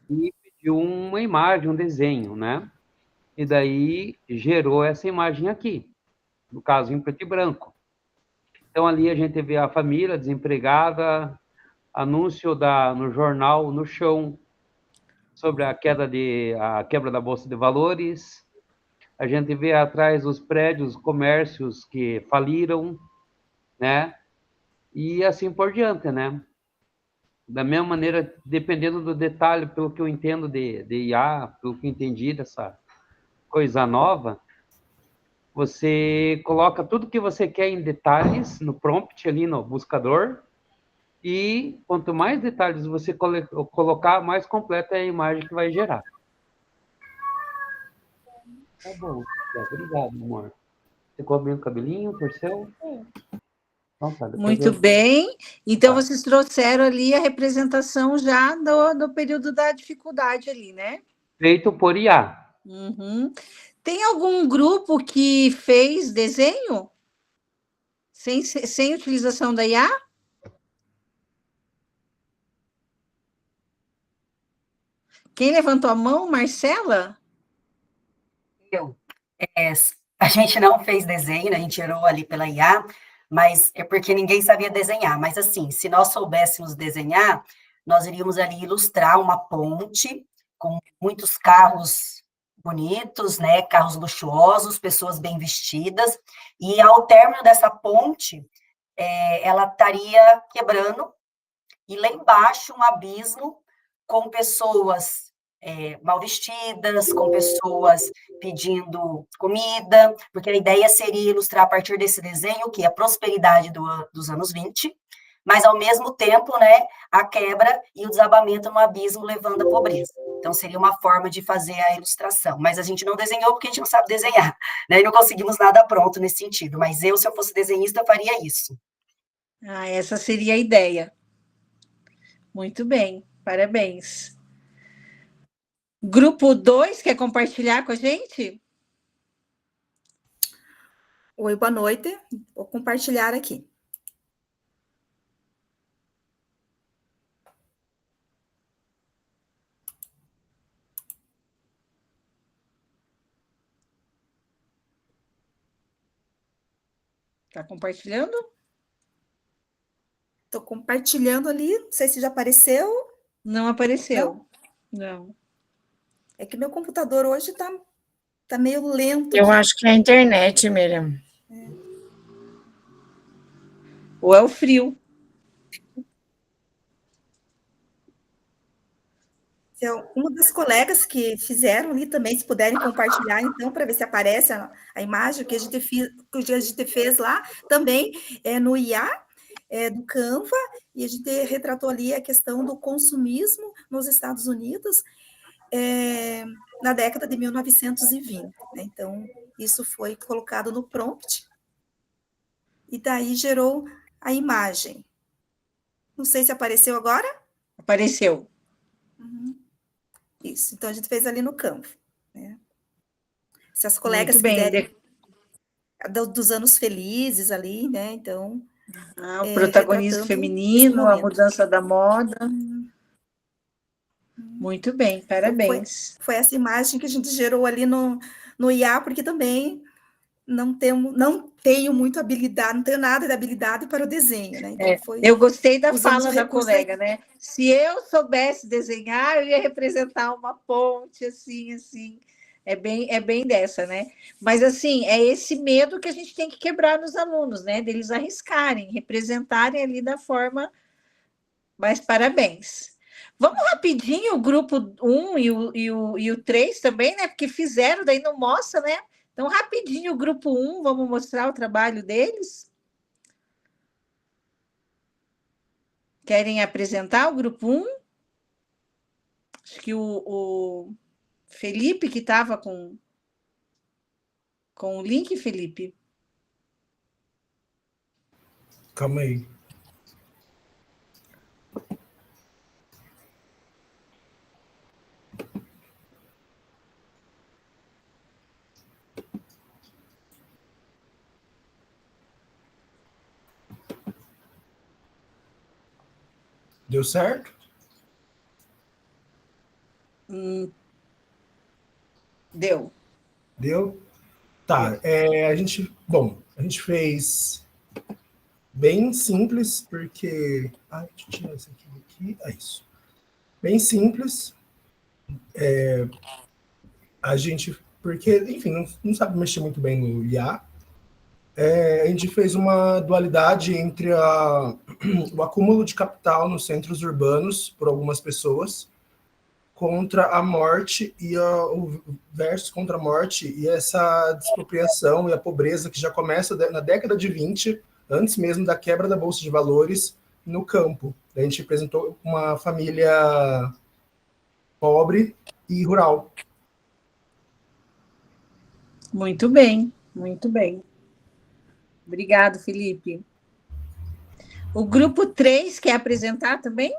e pediu uma imagem, um desenho, né? E daí gerou essa imagem aqui, no caso em preto e branco. Então ali a gente vê a família desempregada, anúncio no jornal no chão sobre a quebra da bolsa de valores. A gente vê atrás os prédios, comércios que faliram, né? E assim por diante, né? Da mesma maneira, dependendo do detalhe, pelo que eu entendo de IA, pelo que eu entendi dessa coisa nova, você coloca tudo que você quer em detalhes no prompt ali no buscador, e quanto mais detalhes você colocar, mais completa é a imagem que vai gerar. Tá bom. Obrigado, amor. Ficou bem o cabelinho, torceu? Então, tá, Muito bem. Então, vocês trouxeram ali a representação já do período da dificuldade ali, né? Feito por IA. Uhum. Tem algum grupo que fez desenho sem utilização da IA? Quem levantou a mão? Marcela? A gente não fez desenho, né? A gente gerou ali pela IA, mas é porque ninguém sabia desenhar. Mas, assim, se nós soubéssemos desenhar, nós iríamos ali ilustrar uma ponte com muitos carros bonitos, né? Carros luxuosos, pessoas bem vestidas. E, ao término dessa ponte, ela estaria quebrando, e lá embaixo um abismo com pessoas mal vestidas, com pessoas pedindo comida, porque a ideia seria ilustrar a partir desse desenho o que? A prosperidade dos anos 20, mas ao mesmo tempo, né, a quebra e o desabamento no abismo levando à pobreza. Então seria uma forma de fazer a ilustração, mas a gente não desenhou porque a gente não sabe desenhar, né, e não conseguimos nada pronto nesse sentido, mas eu, se eu fosse desenhista, eu faria isso. Ah, essa seria a ideia. Muito bem, parabéns. Grupo 2, quer compartilhar com a gente? Oi, boa noite. Vou compartilhar aqui. Está compartilhando? Estou compartilhando ali, não sei se já apareceu. Não apareceu. Não. É que meu computador hoje tá meio lento. Eu acho que é a internet, Miriam. Ou é o frio. Uma das colegas que fizeram ali também, se puderem compartilhar, então, para ver se aparece a imagem que a gente fez lá, também no IA, do Canva, e a gente retratou ali a questão do consumismo nos Estados Unidos, na década de 1920. Né? Então, isso foi colocado no prompt, e daí gerou a imagem. Não sei se apareceu agora? Apareceu. Uhum. Isso, então a gente fez ali no Canva. Né? Se as colegas Muito bem. quiserem, dos anos felizes ali, né? Então. O protagonismo feminino, a mudança da moda. Muito bem, parabéns. Então foi essa imagem que a gente gerou ali no IA, porque também não tenho muito habilidade, não tenho nada de habilidade para o desenho, né? Então eu gostei da fala da colega, né? Se eu soubesse desenhar, eu ia representar uma ponte, assim. É bem dessa, né? Mas, assim, é esse medo que a gente tem que quebrar nos alunos, né? Deles arriscarem, representarem ali da forma. Mas parabéns. Vamos rapidinho, o grupo 1 e o 3 também, né? Porque fizeram, daí não mostra, né? Então, rapidinho, o grupo 1, vamos mostrar o trabalho deles. Querem apresentar o grupo 1? Acho que o Felipe, que estava com o link, Felipe. Calma aí. Deu certo? Deu. Deu? Tá. A gente fez bem simples, porque... deixa eu tirar isso aqui. É isso. Bem simples. Porque, enfim, não sabe mexer muito bem no IA. A gente fez uma dualidade entre o acúmulo de capital nos centros urbanos por algumas pessoas contra a morte o versus contra a morte e essa despropriação e a pobreza que já começa na década de 20, antes mesmo da quebra da Bolsa de Valores, no campo. A gente apresentou uma família pobre e rural. Muito bem, muito bem. Obrigado, Felipe. O grupo 3 quer apresentar também?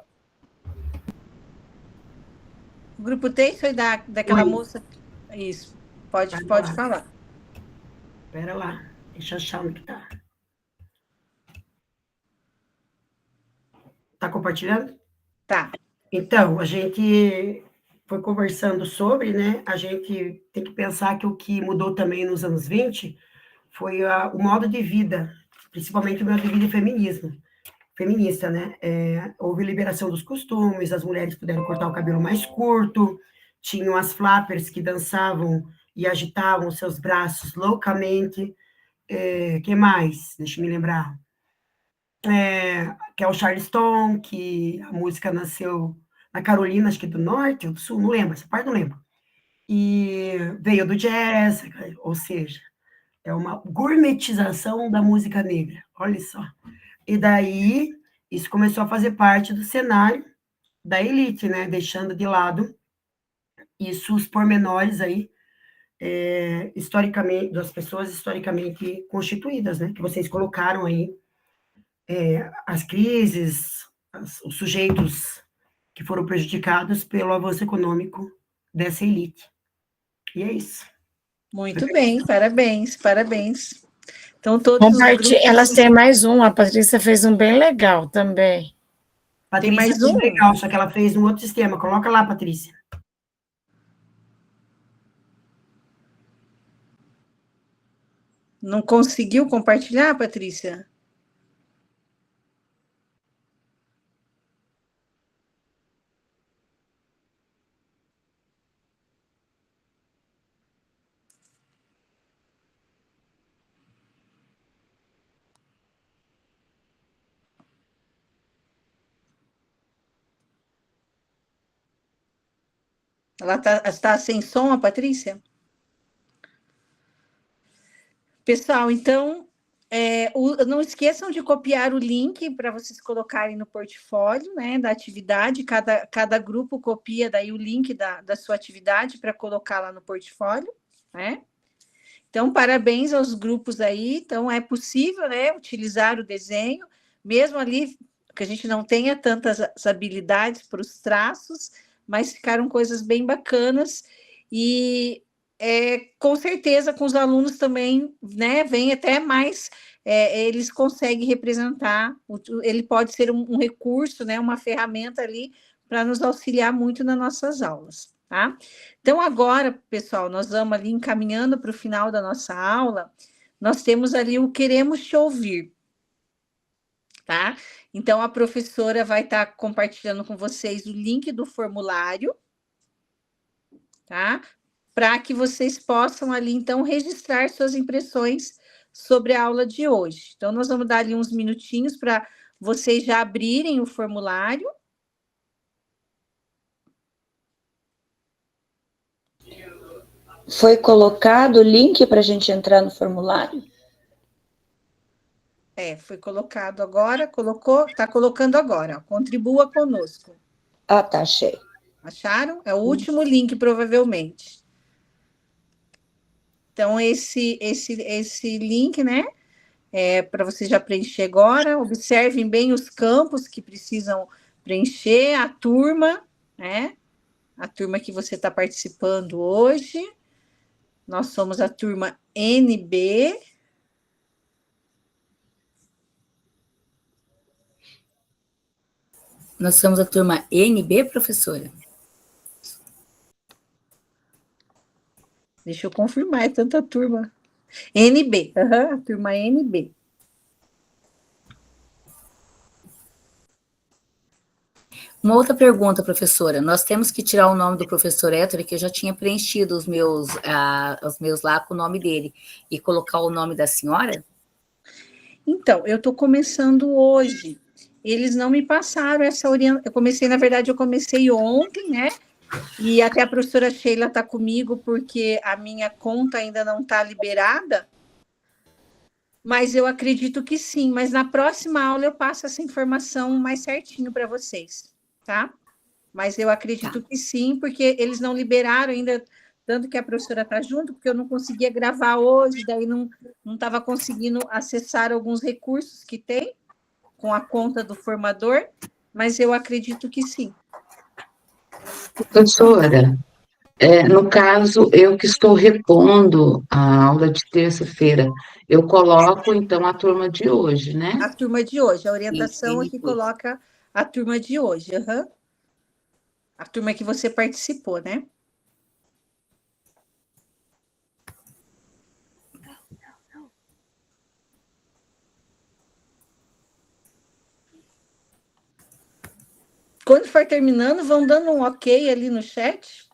O grupo 3 foi daquela moça... Isso, pode falar. Espera lá, deixa eu achar onde está. Está compartilhando? Tá. Então, a gente foi conversando sobre, né, a gente tem que pensar que o que mudou também nos anos 20 foi o modo de vida, principalmente o modo de vida feminista, né? Houve liberação dos costumes, as mulheres puderam cortar o cabelo mais curto, tinham as flappers que dançavam e agitavam seus braços loucamente. Que mais? Deixa eu me lembrar. Que é o Charleston, que a música nasceu na Carolina, acho que do Norte ou do Sul, não lembro, essa parte não lembro. E veio do jazz, ou seja, é uma gourmetização da música negra, olha só. E daí, isso começou a fazer parte do cenário da elite, né? Deixando de lado isso, os pormenores aí, historicamente, das pessoas historicamente constituídas, né? Que vocês colocaram aí, as crises, os sujeitos que foram prejudicados pelo avanço econômico dessa elite. E é isso. Muito bem, parabéns, parabéns. Então, todos os grupos... Elas têm mais um, a Patrícia fez um bem legal também. Patrícia, tem mais um? Legal, só que ela fez um outro sistema. Coloca lá, Patrícia. Não conseguiu compartilhar, Patrícia? Ela está sem som, a Patrícia? Pessoal, então, não esqueçam de copiar o link para vocês colocarem no portfólio, né, da atividade. Cada grupo copia daí o link da sua atividade para colocar lá no portfólio, né? Então, parabéns aos grupos aí. Então, é possível, né, utilizar o desenho, mesmo ali que a gente não tenha tantas habilidades para os traços, mas ficaram coisas bem bacanas e com certeza com os alunos também, né, vem até mais, eles conseguem representar, ele pode ser um recurso, né, uma ferramenta ali para nos auxiliar muito nas nossas aulas, tá? Então, agora, pessoal, nós vamos ali encaminhando para o final da nossa aula, nós temos ali o Queremos Te Ouvir, tá? Então, a professora vai estar compartilhando com vocês o link do formulário, tá? Para que vocês possam ali, então, registrar suas impressões sobre a aula de hoje. Então, nós vamos dar ali uns minutinhos para vocês já abrirem o formulário. Foi colocado o link para a gente entrar no formulário? Foi colocado agora, está colocando agora, ó, contribua conosco. Ah, tá, achei. Acharam? É o último link, provavelmente. Então, esse link, né, para você já preencher agora. Observem bem os campos que precisam preencher, a turma, né, a turma que você está participando hoje. Nós somos a turma NB. Nós somos a turma NB, professora? Deixa eu confirmar, é tanta turma. NB, a turma NB. Uma outra pergunta, professora. Nós temos que tirar o nome do professor Héctor, que eu já tinha preenchido os meus lá com o nome dele, e colocar o nome da senhora? Então, eu estou começando hoje. Eles não me passaram essa orientação. Eu comecei ontem, né? E até a professora Sheila está comigo, porque a minha conta ainda não está liberada. Mas eu acredito que sim. Mas na próxima aula eu passo essa informação mais certinho para vocês, tá? Mas eu acredito que sim, porque eles não liberaram ainda, tanto que a professora está junto, porque eu não conseguia gravar hoje, daí não estava conseguindo acessar alguns recursos que tem com a conta do formador, mas eu acredito que sim. Professora, no caso, eu que estou repondo a aula de terça-feira, eu coloco, então, a turma de hoje, né? A turma de hoje, a orientação aqui coloca a turma de hoje, A turma que você participou, né? Quando for terminando, vão dando um ok ali no chat.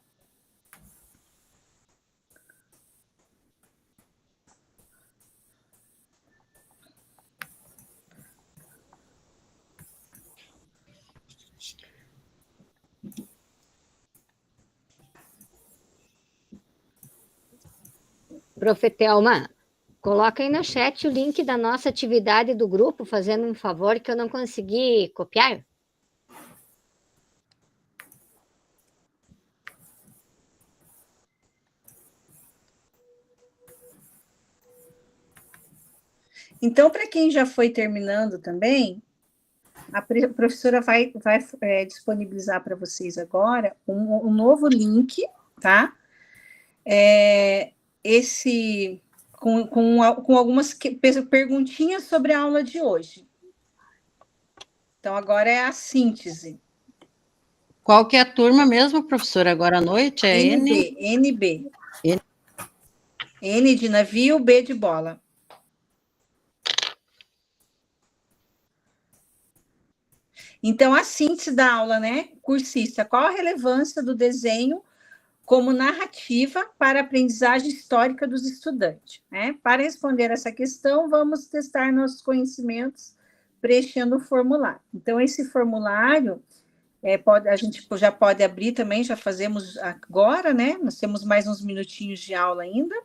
Profetelma, coloca aí no chat o link da nossa atividade do grupo, fazendo um favor que eu não consegui copiar. Então, para quem já foi terminando também, a professora vai disponibilizar para vocês agora um novo link, tá? Com algumas perguntinhas sobre a aula de hoje. Então, agora é a síntese. Qual que é a turma mesmo, professora? Agora à noite é NB. N de navio, B de bola. Então, a síntese da aula, né? Cursista, qual a relevância do desenho como narrativa para a aprendizagem histórica dos estudantes, né? Para responder essa questão, vamos testar nossos conhecimentos preenchendo o formulário. Então, esse formulário, a gente já pode abrir também, já fazemos agora, né? Nós temos mais uns minutinhos de aula ainda.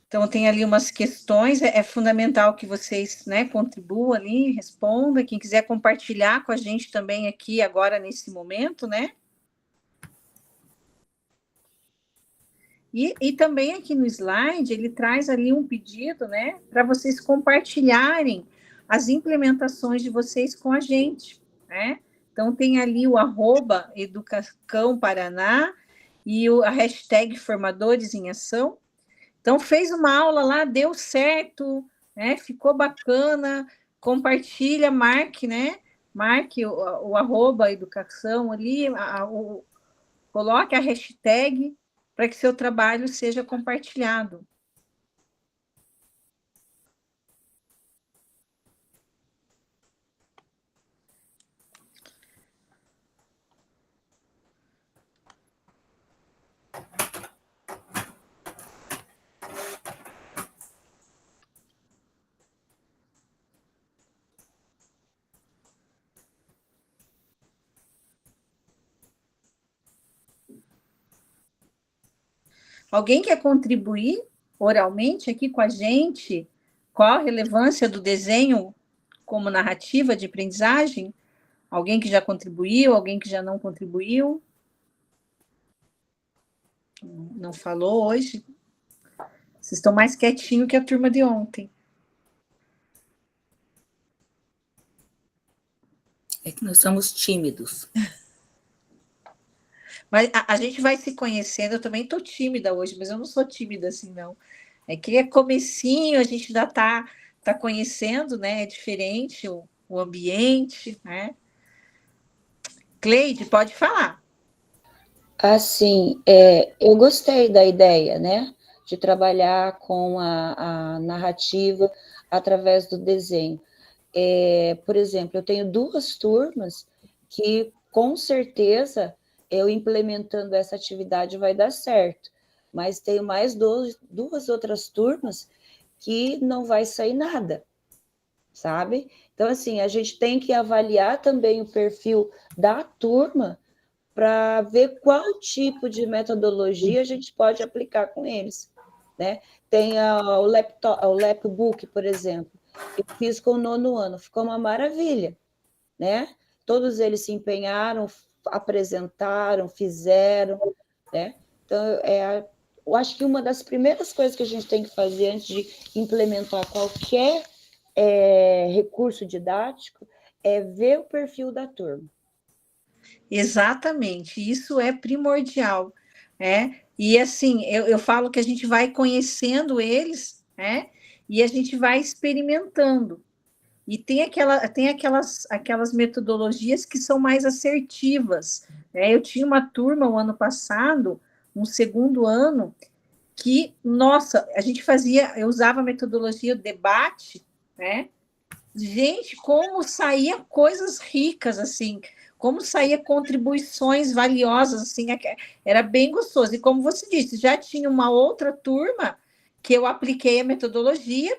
Então, tem ali umas questões, é fundamental que vocês, né, contribuam ali, respondam. Quem quiser compartilhar com a gente também aqui, agora, nesse momento, né? E também aqui no slide, ele traz ali um pedido, né, para vocês compartilharem as implementações de vocês com a gente, né? Então, tem ali o @Educacão-Paraná e a hashtag Formadores em Ação. Então, fez uma aula lá, deu certo, né? Ficou bacana, compartilha, marque, né? Marque o @educação ali, coloque a hashtag para que seu trabalho seja compartilhado. Alguém quer contribuir oralmente aqui com a gente? Qual a relevância do desenho como narrativa de aprendizagem? Alguém que já contribuiu, alguém que já não contribuiu? Não falou hoje? Vocês estão mais quietinhos que a turma de ontem. É que nós somos tímidos. Mas a gente vai se conhecendo, eu também estou tímida hoje, mas eu não sou tímida assim, não. É que é comecinho, a gente ainda está conhecendo, né? É diferente o ambiente, né? Cleide, pode falar. Assim, eu gostei da ideia, né? De trabalhar com a narrativa através do desenho. Por exemplo, eu tenho 2 turmas que, com certeza, eu implementando essa atividade vai dar certo, mas tenho mais 2 outras turmas que não vai sair nada, sabe? Então, assim, a gente tem que avaliar também o perfil da turma para ver qual tipo de metodologia a gente pode aplicar com eles, né? Tem o Lapbook, por exemplo, eu fiz com o 9º ano, ficou uma maravilha, né? Todos eles se empenharam, apresentaram, fizeram, né? Então, eu acho que uma das primeiras coisas que a gente tem que fazer antes de implementar qualquer recurso didático é ver o perfil da turma. Exatamente, isso é primordial, né? E assim, eu falo que a gente vai conhecendo eles, né? E a gente vai experimentando. E tem aquelas metodologias que são mais assertivas, né? Eu tinha uma turma o ano passado, um segundo ano, que, nossa, eu usava a metodologia do debate, né? Gente, como saía coisas ricas, assim, como saía contribuições valiosas, assim, era bem gostoso. E como você disse, já tinha uma outra turma que eu apliquei a metodologia,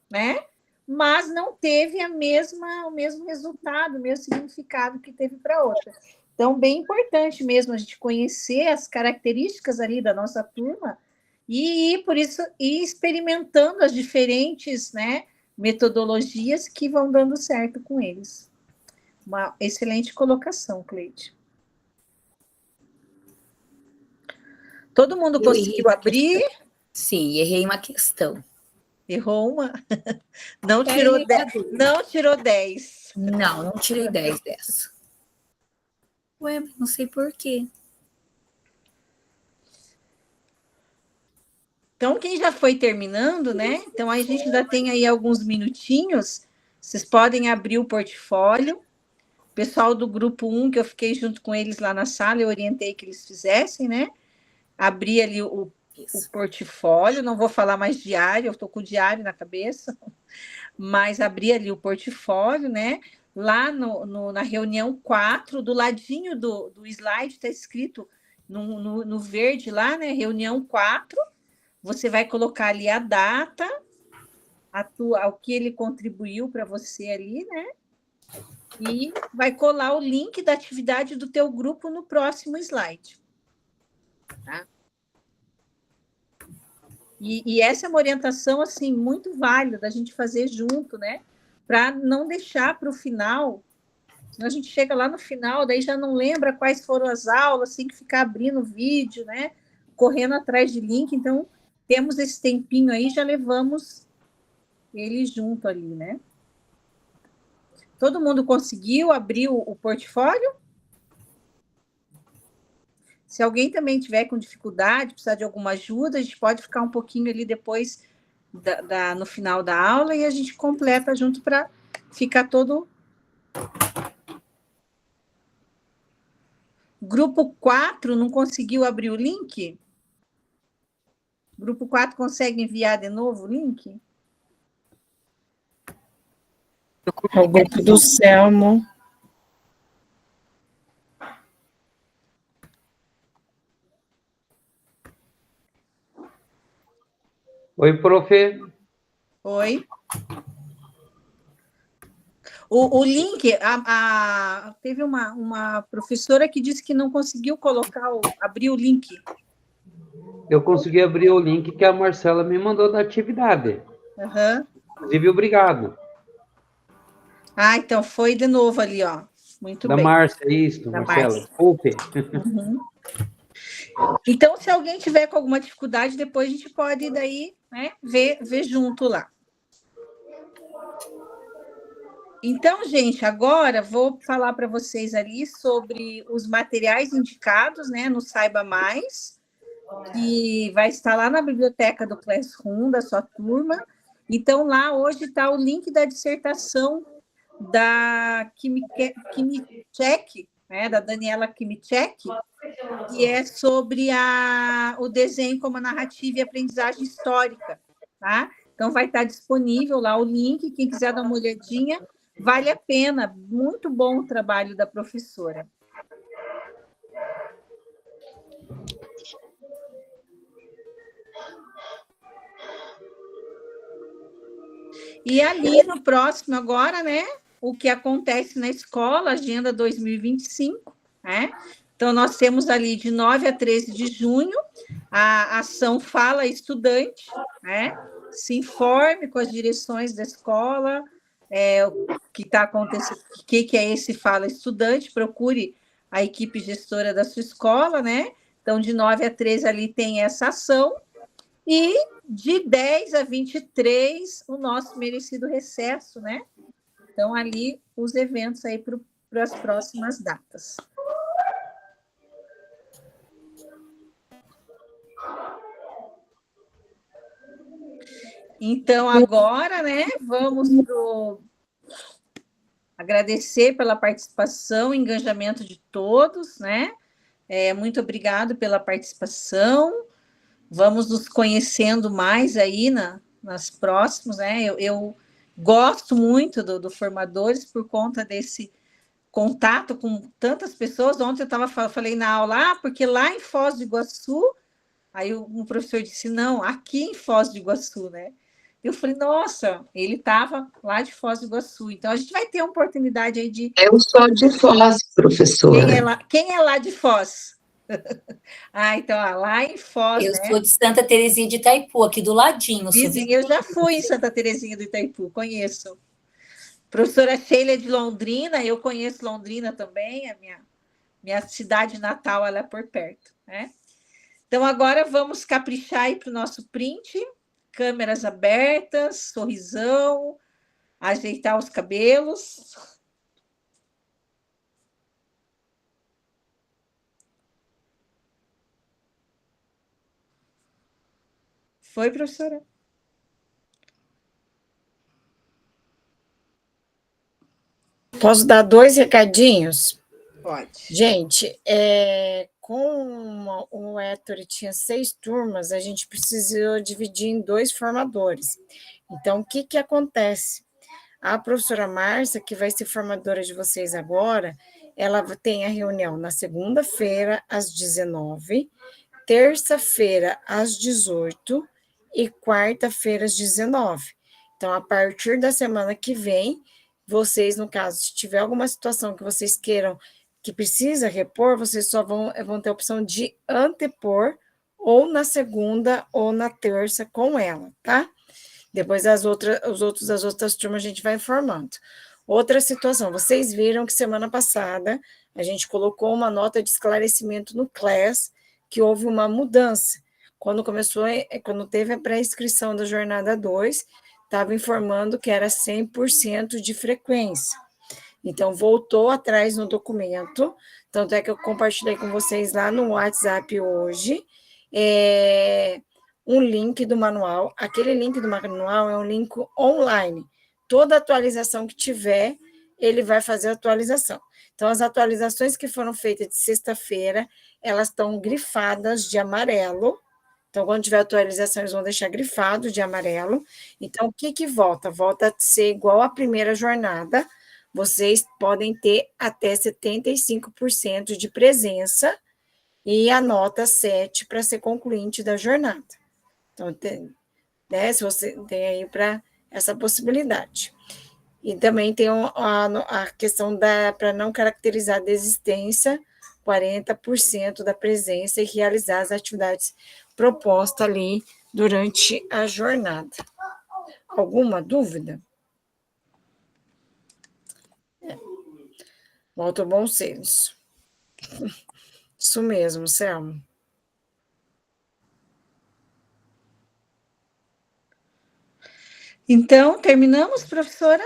né? Mas não teve o mesmo resultado, o mesmo significado que teve para outra. Então, bem importante mesmo a gente conhecer as características ali da nossa turma e por isso ir experimentando as diferentes, né, metodologias que vão dando certo com eles. Uma excelente colocação, Cleide. Todo mundo conseguiu abrir? Sim, errei uma questão. Errou uma? Não tirou 10. Não tirou 10. Não tirei 10 dessa. Ué, não sei por quê. Então, quem já foi terminando, né? Então, a gente ainda tem aí alguns minutinhos. Vocês podem abrir o portfólio. O pessoal do grupo 1, que eu fiquei junto com eles lá na sala, eu orientei que eles fizessem, né? Abrir ali o portfólio. Não vou falar mais diário, eu estou com o diário na cabeça. Mas abrir ali o portfólio, né? Lá na reunião 4, do ladinho do slide, está escrito no verde lá, né? Reunião 4. Você vai colocar ali a data, ao que ele contribuiu para você ali, né? E vai colar o link da atividade do teu grupo no próximo slide. Tá? E essa é uma orientação, assim, muito válida da gente fazer junto, né? Para não deixar para o final. Senão a gente chega lá no final, daí já não lembra quais foram as aulas, tem que ficar abrindo o vídeo, né? Correndo atrás de link. Então, temos esse tempinho aí, já levamos ele junto ali, né? Todo mundo conseguiu abrir o portfólio? Se alguém também tiver com dificuldade, precisar de alguma ajuda, a gente pode ficar um pouquinho ali depois, no final da aula, e a gente completa junto para ficar todo... Grupo 4 não conseguiu abrir o link? Grupo 4 consegue enviar de novo o link? É o grupo do Selmo. Oi, prof. Oi. O link, teve uma professora que disse que não conseguiu abrir o link. Eu consegui abrir o link que a Marcela me mandou da atividade. Uhum. Inclusive, obrigado. Então foi de novo ali, ó. Muito bem. Da Márcia, isso, Da Marcela. Márcia. Desculpe. Uhum. Então, se alguém tiver com alguma dificuldade, depois a gente pode daí, né, ver junto lá. Então, gente, agora vou falar para vocês ali sobre os materiais indicados, né, no Saiba Mais, que vai estar lá na biblioteca do Classroom, da sua turma. Então, lá hoje está o link da dissertação da Kimichek, né, da Daniela Kimichek, que é sobre o desenho como narrativa e aprendizagem histórica, tá? Então, vai estar disponível lá o link, quem quiser dar uma olhadinha, vale a pena, muito bom o trabalho da professora. E ali no próximo agora, né, o que acontece na escola, Agenda 2025, né? Então, nós temos ali de 9 a 13 de junho, a ação Fala Estudante, né? Se informe com as direções da escola, o que está acontecendo, o que é esse Fala Estudante, procure a equipe gestora da sua escola, né? Então, de 9 a 13 ali tem essa ação, e de 10 a 23, o nosso merecido recesso, né? Então, ali, os eventos aí para as próximas datas. Então, agora, né, vamos agradecer pela participação e engajamento de todos, né? Muito obrigado pela participação. Vamos nos conhecendo mais aí nas próximas, né? Eu gosto muito do Formadores por conta desse contato com tantas pessoas. Ontem eu falei na aula, porque lá em Foz do Iguaçu, aí um professor disse, não, aqui em Foz do Iguaçu, né? Eu falei, nossa, ele estava lá de Foz do Iguaçu. Então, a gente vai ter a oportunidade aí de... Eu sou de Foz, professora. Quem é lá de Foz? Então, lá em Foz, Eu né? sou de Santa Terezinha de Itaipu, aqui do ladinho. Vizinha, eu já fui em Santa Terezinha do Itaipu, conheço. Professora Sheila é de Londrina, eu conheço Londrina também, a minha cidade natal, ela é por perto, né? Então, agora vamos caprichar aí para o nosso print, câmeras abertas, sorrisão, ajeitar os cabelos. Foi, professora? Posso dar 2 recadinhos? Pode. Gente, como o Héctor tinha 6 turmas, a gente precisou dividir em 2 formadores. Então, o que acontece? A professora Márcia, que vai ser formadora de vocês agora, ela tem a reunião na segunda-feira, às 19h, terça-feira, às 18h e quarta-feira, às 19h. Então, a partir da semana que vem, vocês, no caso, se tiver alguma situação que vocês queiram que precisa repor, vocês só vão ter a opção de antepor ou na segunda ou na terça com ela, tá? Depois das outras turmas a gente vai informando. Outra situação, vocês viram que semana passada a gente colocou uma nota de esclarecimento no CLAS que houve uma mudança. Quando teve a pré-inscrição da jornada 2, estava informando que era 100% de frequência. Então, voltou atrás no documento, tanto é que eu compartilhei com vocês lá no WhatsApp hoje, um link do manual. Aquele link do manual é um link online. Toda atualização que tiver, ele vai fazer a atualização. Então, as atualizações que foram feitas de sexta-feira, elas estão grifadas de amarelo. Então, quando tiver atualização, eles vão deixar grifado de amarelo. Então, o que volta? Volta a ser igual à primeira jornada. Vocês podem ter até 75% de presença e a nota 7 para ser concluinte da jornada. Então, se você tem aí para essa possibilidade. E também tem a questão para não caracterizar a desistência, 40% da presença e realizar as atividades propostas ali durante a jornada. Alguma dúvida? Volta ao bom senso. Isso mesmo, Selma. Então, terminamos, professora?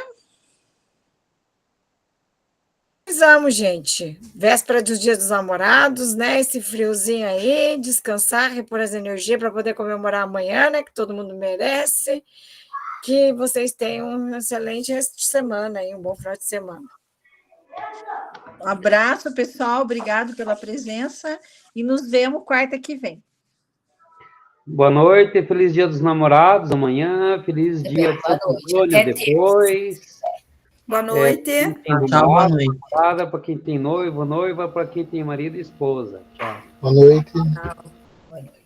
Precisamos, gente. Véspera dos Dias dos Namorados, né? Esse friozinho aí, descansar, repor as energias para poder comemorar amanhã, né? Que todo mundo merece. Que vocês tenham um excelente resto de semana e um bom final de semana. Um abraço, pessoal. Obrigado pela presença e nos vemos quarta que vem. Boa noite, feliz Dia dos Namorados amanhã, feliz dia de Santo Antônio depois. Boa noite. Tchau, boa noite. Para quem tem noivo, noiva, para quem tem marido e esposa. Tchau. Boa noite. Boa noite.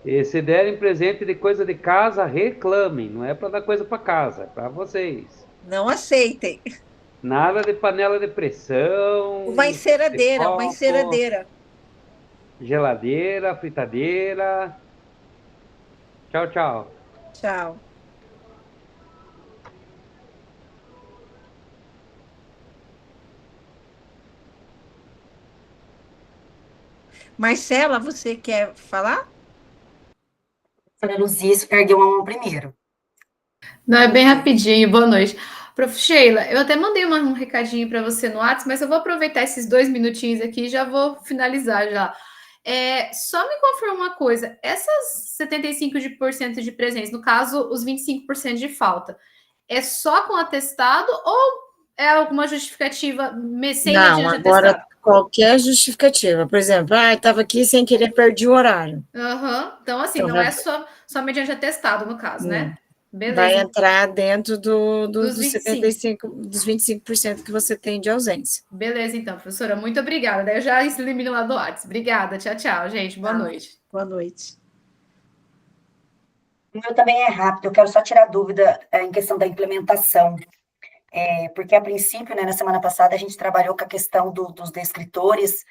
E se derem presente de coisa de casa, reclamem. Não é para dar coisa para casa, é para vocês. Não aceitem. Nada de panela de pressão. Uma enceradeira. Geladeira, fritadeira. Tchau, tchau. Tchau. Marcela, você quer falar? A Luzia ergueu a mão primeiro. Não, é bem rapidinho. Boa noite. Prof. Sheila, eu até mandei um recadinho para você no WhatsApp, mas eu vou aproveitar esses 2 minutinhos aqui e já vou finalizar já. Só me confirma uma coisa, essas 75% de presença, no caso, os 25% de falta, é só com atestado ou é alguma justificativa sem Não, mediante agora atestado? qualquer justificativa. Por exemplo, estava aqui sem querer, perdi o horário. Então, assim, Então, não é só mediante atestado, no caso, né? Vai Beleza. entrar dentro Dos dos 75%, dos 25% que você tem de ausência. Beleza, então, professora, muito obrigada. Daí eu já elimino lá do WhatsApp. Obrigada, tchau, tchau, gente. Boa noite. Boa noite. O meu também é rápido, eu quero só tirar dúvida em questão da implementação. Porque, a princípio, né, na semana passada, a gente trabalhou com a questão dos descritores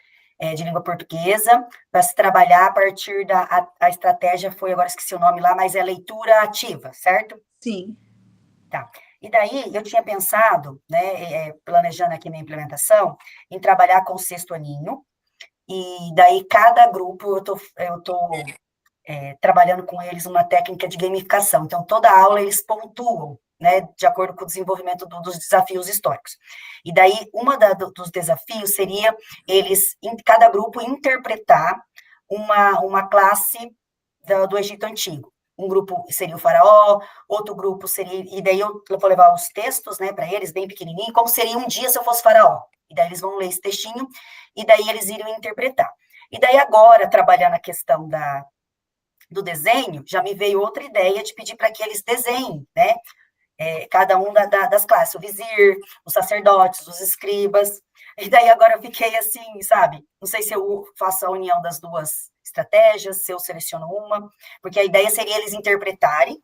de língua portuguesa, para se trabalhar a partir a estratégia foi, agora esqueci o nome lá, mas é leitura ativa, certo? Sim. Tá. E daí, eu tinha pensado, né, planejando aqui minha implementação, em trabalhar com o sexto aninho, e daí cada grupo, eu tô trabalhando com eles uma técnica de gamificação, então toda aula eles pontuam, né, de acordo com o desenvolvimento dos desafios históricos. E daí, dos desafios seria eles, em cada grupo, interpretar uma classe do Egito Antigo. Um grupo seria o faraó, outro grupo seria... E daí eu vou levar os textos, né, para eles, bem pequenininho, como seria um dia se eu fosse faraó. E daí eles vão ler esse textinho, e daí eles iriam interpretar. E daí agora, trabalhando a questão do desenho, já me veio outra ideia de pedir para que eles desenhem, né, cada um das classes, o vizir, os sacerdotes, os escribas, e daí agora eu fiquei assim, sabe, não sei se eu faço a união das duas estratégias, se eu seleciono uma, porque a ideia seria eles interpretarem,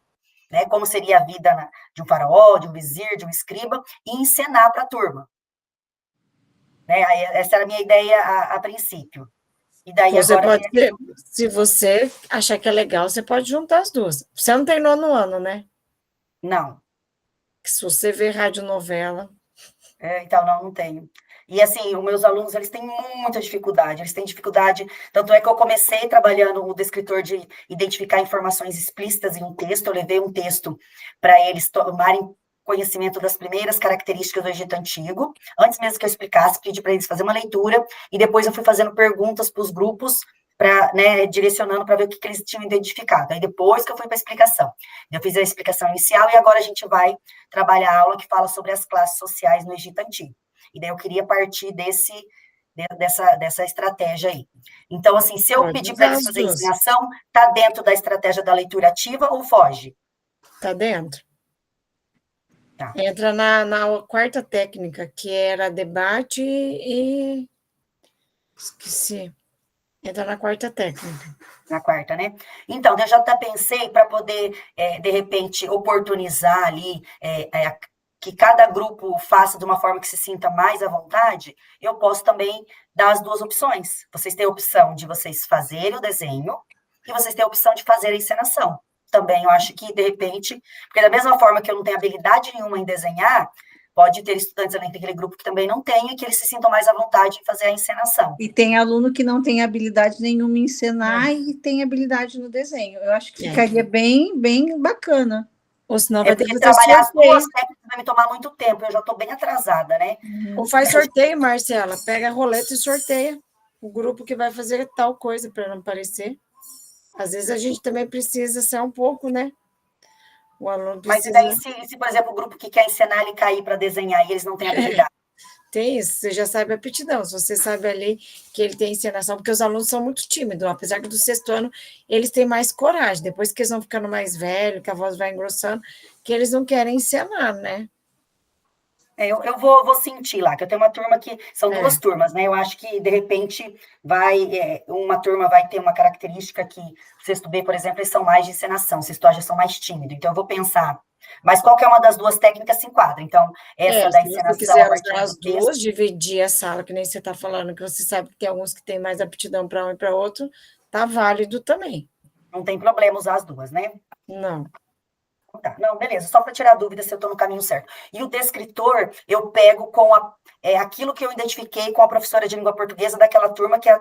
né, como seria a vida de um faraó, de um vizir, de um escriba, e encenar para a turma. Né, essa era a minha ideia a princípio. E daí você agora... se você achar que é legal, você pode juntar as duas. Você não tem 9º ano, né? Não. Se você vê radionovela... Então, não tenho. E, assim, os meus alunos, eles têm muita dificuldade, tanto é que eu comecei trabalhando o descritor de identificar informações explícitas em um texto, eu levei um texto para eles tomarem conhecimento das primeiras características do Egito Antigo, antes mesmo que eu explicasse, pedi para eles fazer uma leitura, e depois eu fui fazendo perguntas para os grupos, né, direcionando para ver o que eles tinham identificado. Aí depois que eu fui para a explicação. Eu fiz a explicação inicial e agora a gente vai trabalhar a aula que fala sobre as classes sociais no Egito Antigo. E daí eu queria partir dessa estratégia aí. Então, assim, se eu pedir para eles fazerem ensinação, está dentro da estratégia da leitura ativa ou foge? Está dentro. Tá. Entra na 4ª técnica, que era debate e... Esqueci. Entra na 4ª técnica. Na 4ª, né? Então, eu já até pensei para poder, de repente, oportunizar ali que cada grupo faça de uma forma que se sinta mais à vontade, eu posso também dar as duas opções. Vocês têm a opção de vocês fazerem o desenho e vocês têm a opção de fazer a encenação. Também eu acho que, de repente, porque da mesma forma que eu não tenho habilidade nenhuma em desenhar, pode ter estudantes ali daquele grupo que também não tem e que eles se sintam mais à vontade em fazer a encenação. E tem aluno que não tem habilidade nenhuma em encenar e tem habilidade no desenho. Eu acho que ficaria bem, bem bacana. Ou senão vai ter que trabalhar as duas técnicas vai me tomar muito tempo, eu já estou bem atrasada, né? Ou faz sorteio, Marcela, pega a roleta e sorteia o grupo que vai fazer tal coisa para não parecer. Às vezes a gente também precisa ser um pouco, né? O aluno precisa... Mas e daí, se, por exemplo, o grupo que quer ensinar ele cair para desenhar e eles não têm habilidade? Tem isso, você já sabe a aptidão, se você sabe ali que ele tem encenação, porque os alunos são muito tímidos, apesar que do 6º ano eles têm mais coragem, depois que eles vão ficando mais velhos, que a voz vai engrossando, que eles não querem encenar, né? Eu vou sentir lá, que eu tenho uma turma que são 2 turmas, né? Eu acho que, de repente, uma turma vai ter uma característica que o 6º B, por exemplo, eles são mais de encenação, o 6º A já são mais tímidos, então eu vou pensar. Mas qualquer uma das duas técnicas se enquadra. Então, essa da encenação... Se você quiser usar as duas, dividir a sala, que nem você está falando, que você sabe que tem alguns que têm mais aptidão para um e para outro, tá válido também. Não tem problema usar as duas, né? Não. Tá, não, beleza, só para tirar dúvida se eu estou no caminho certo. E o descritor, eu pego com aquilo que eu identifiquei com a professora de língua portuguesa daquela turma, que é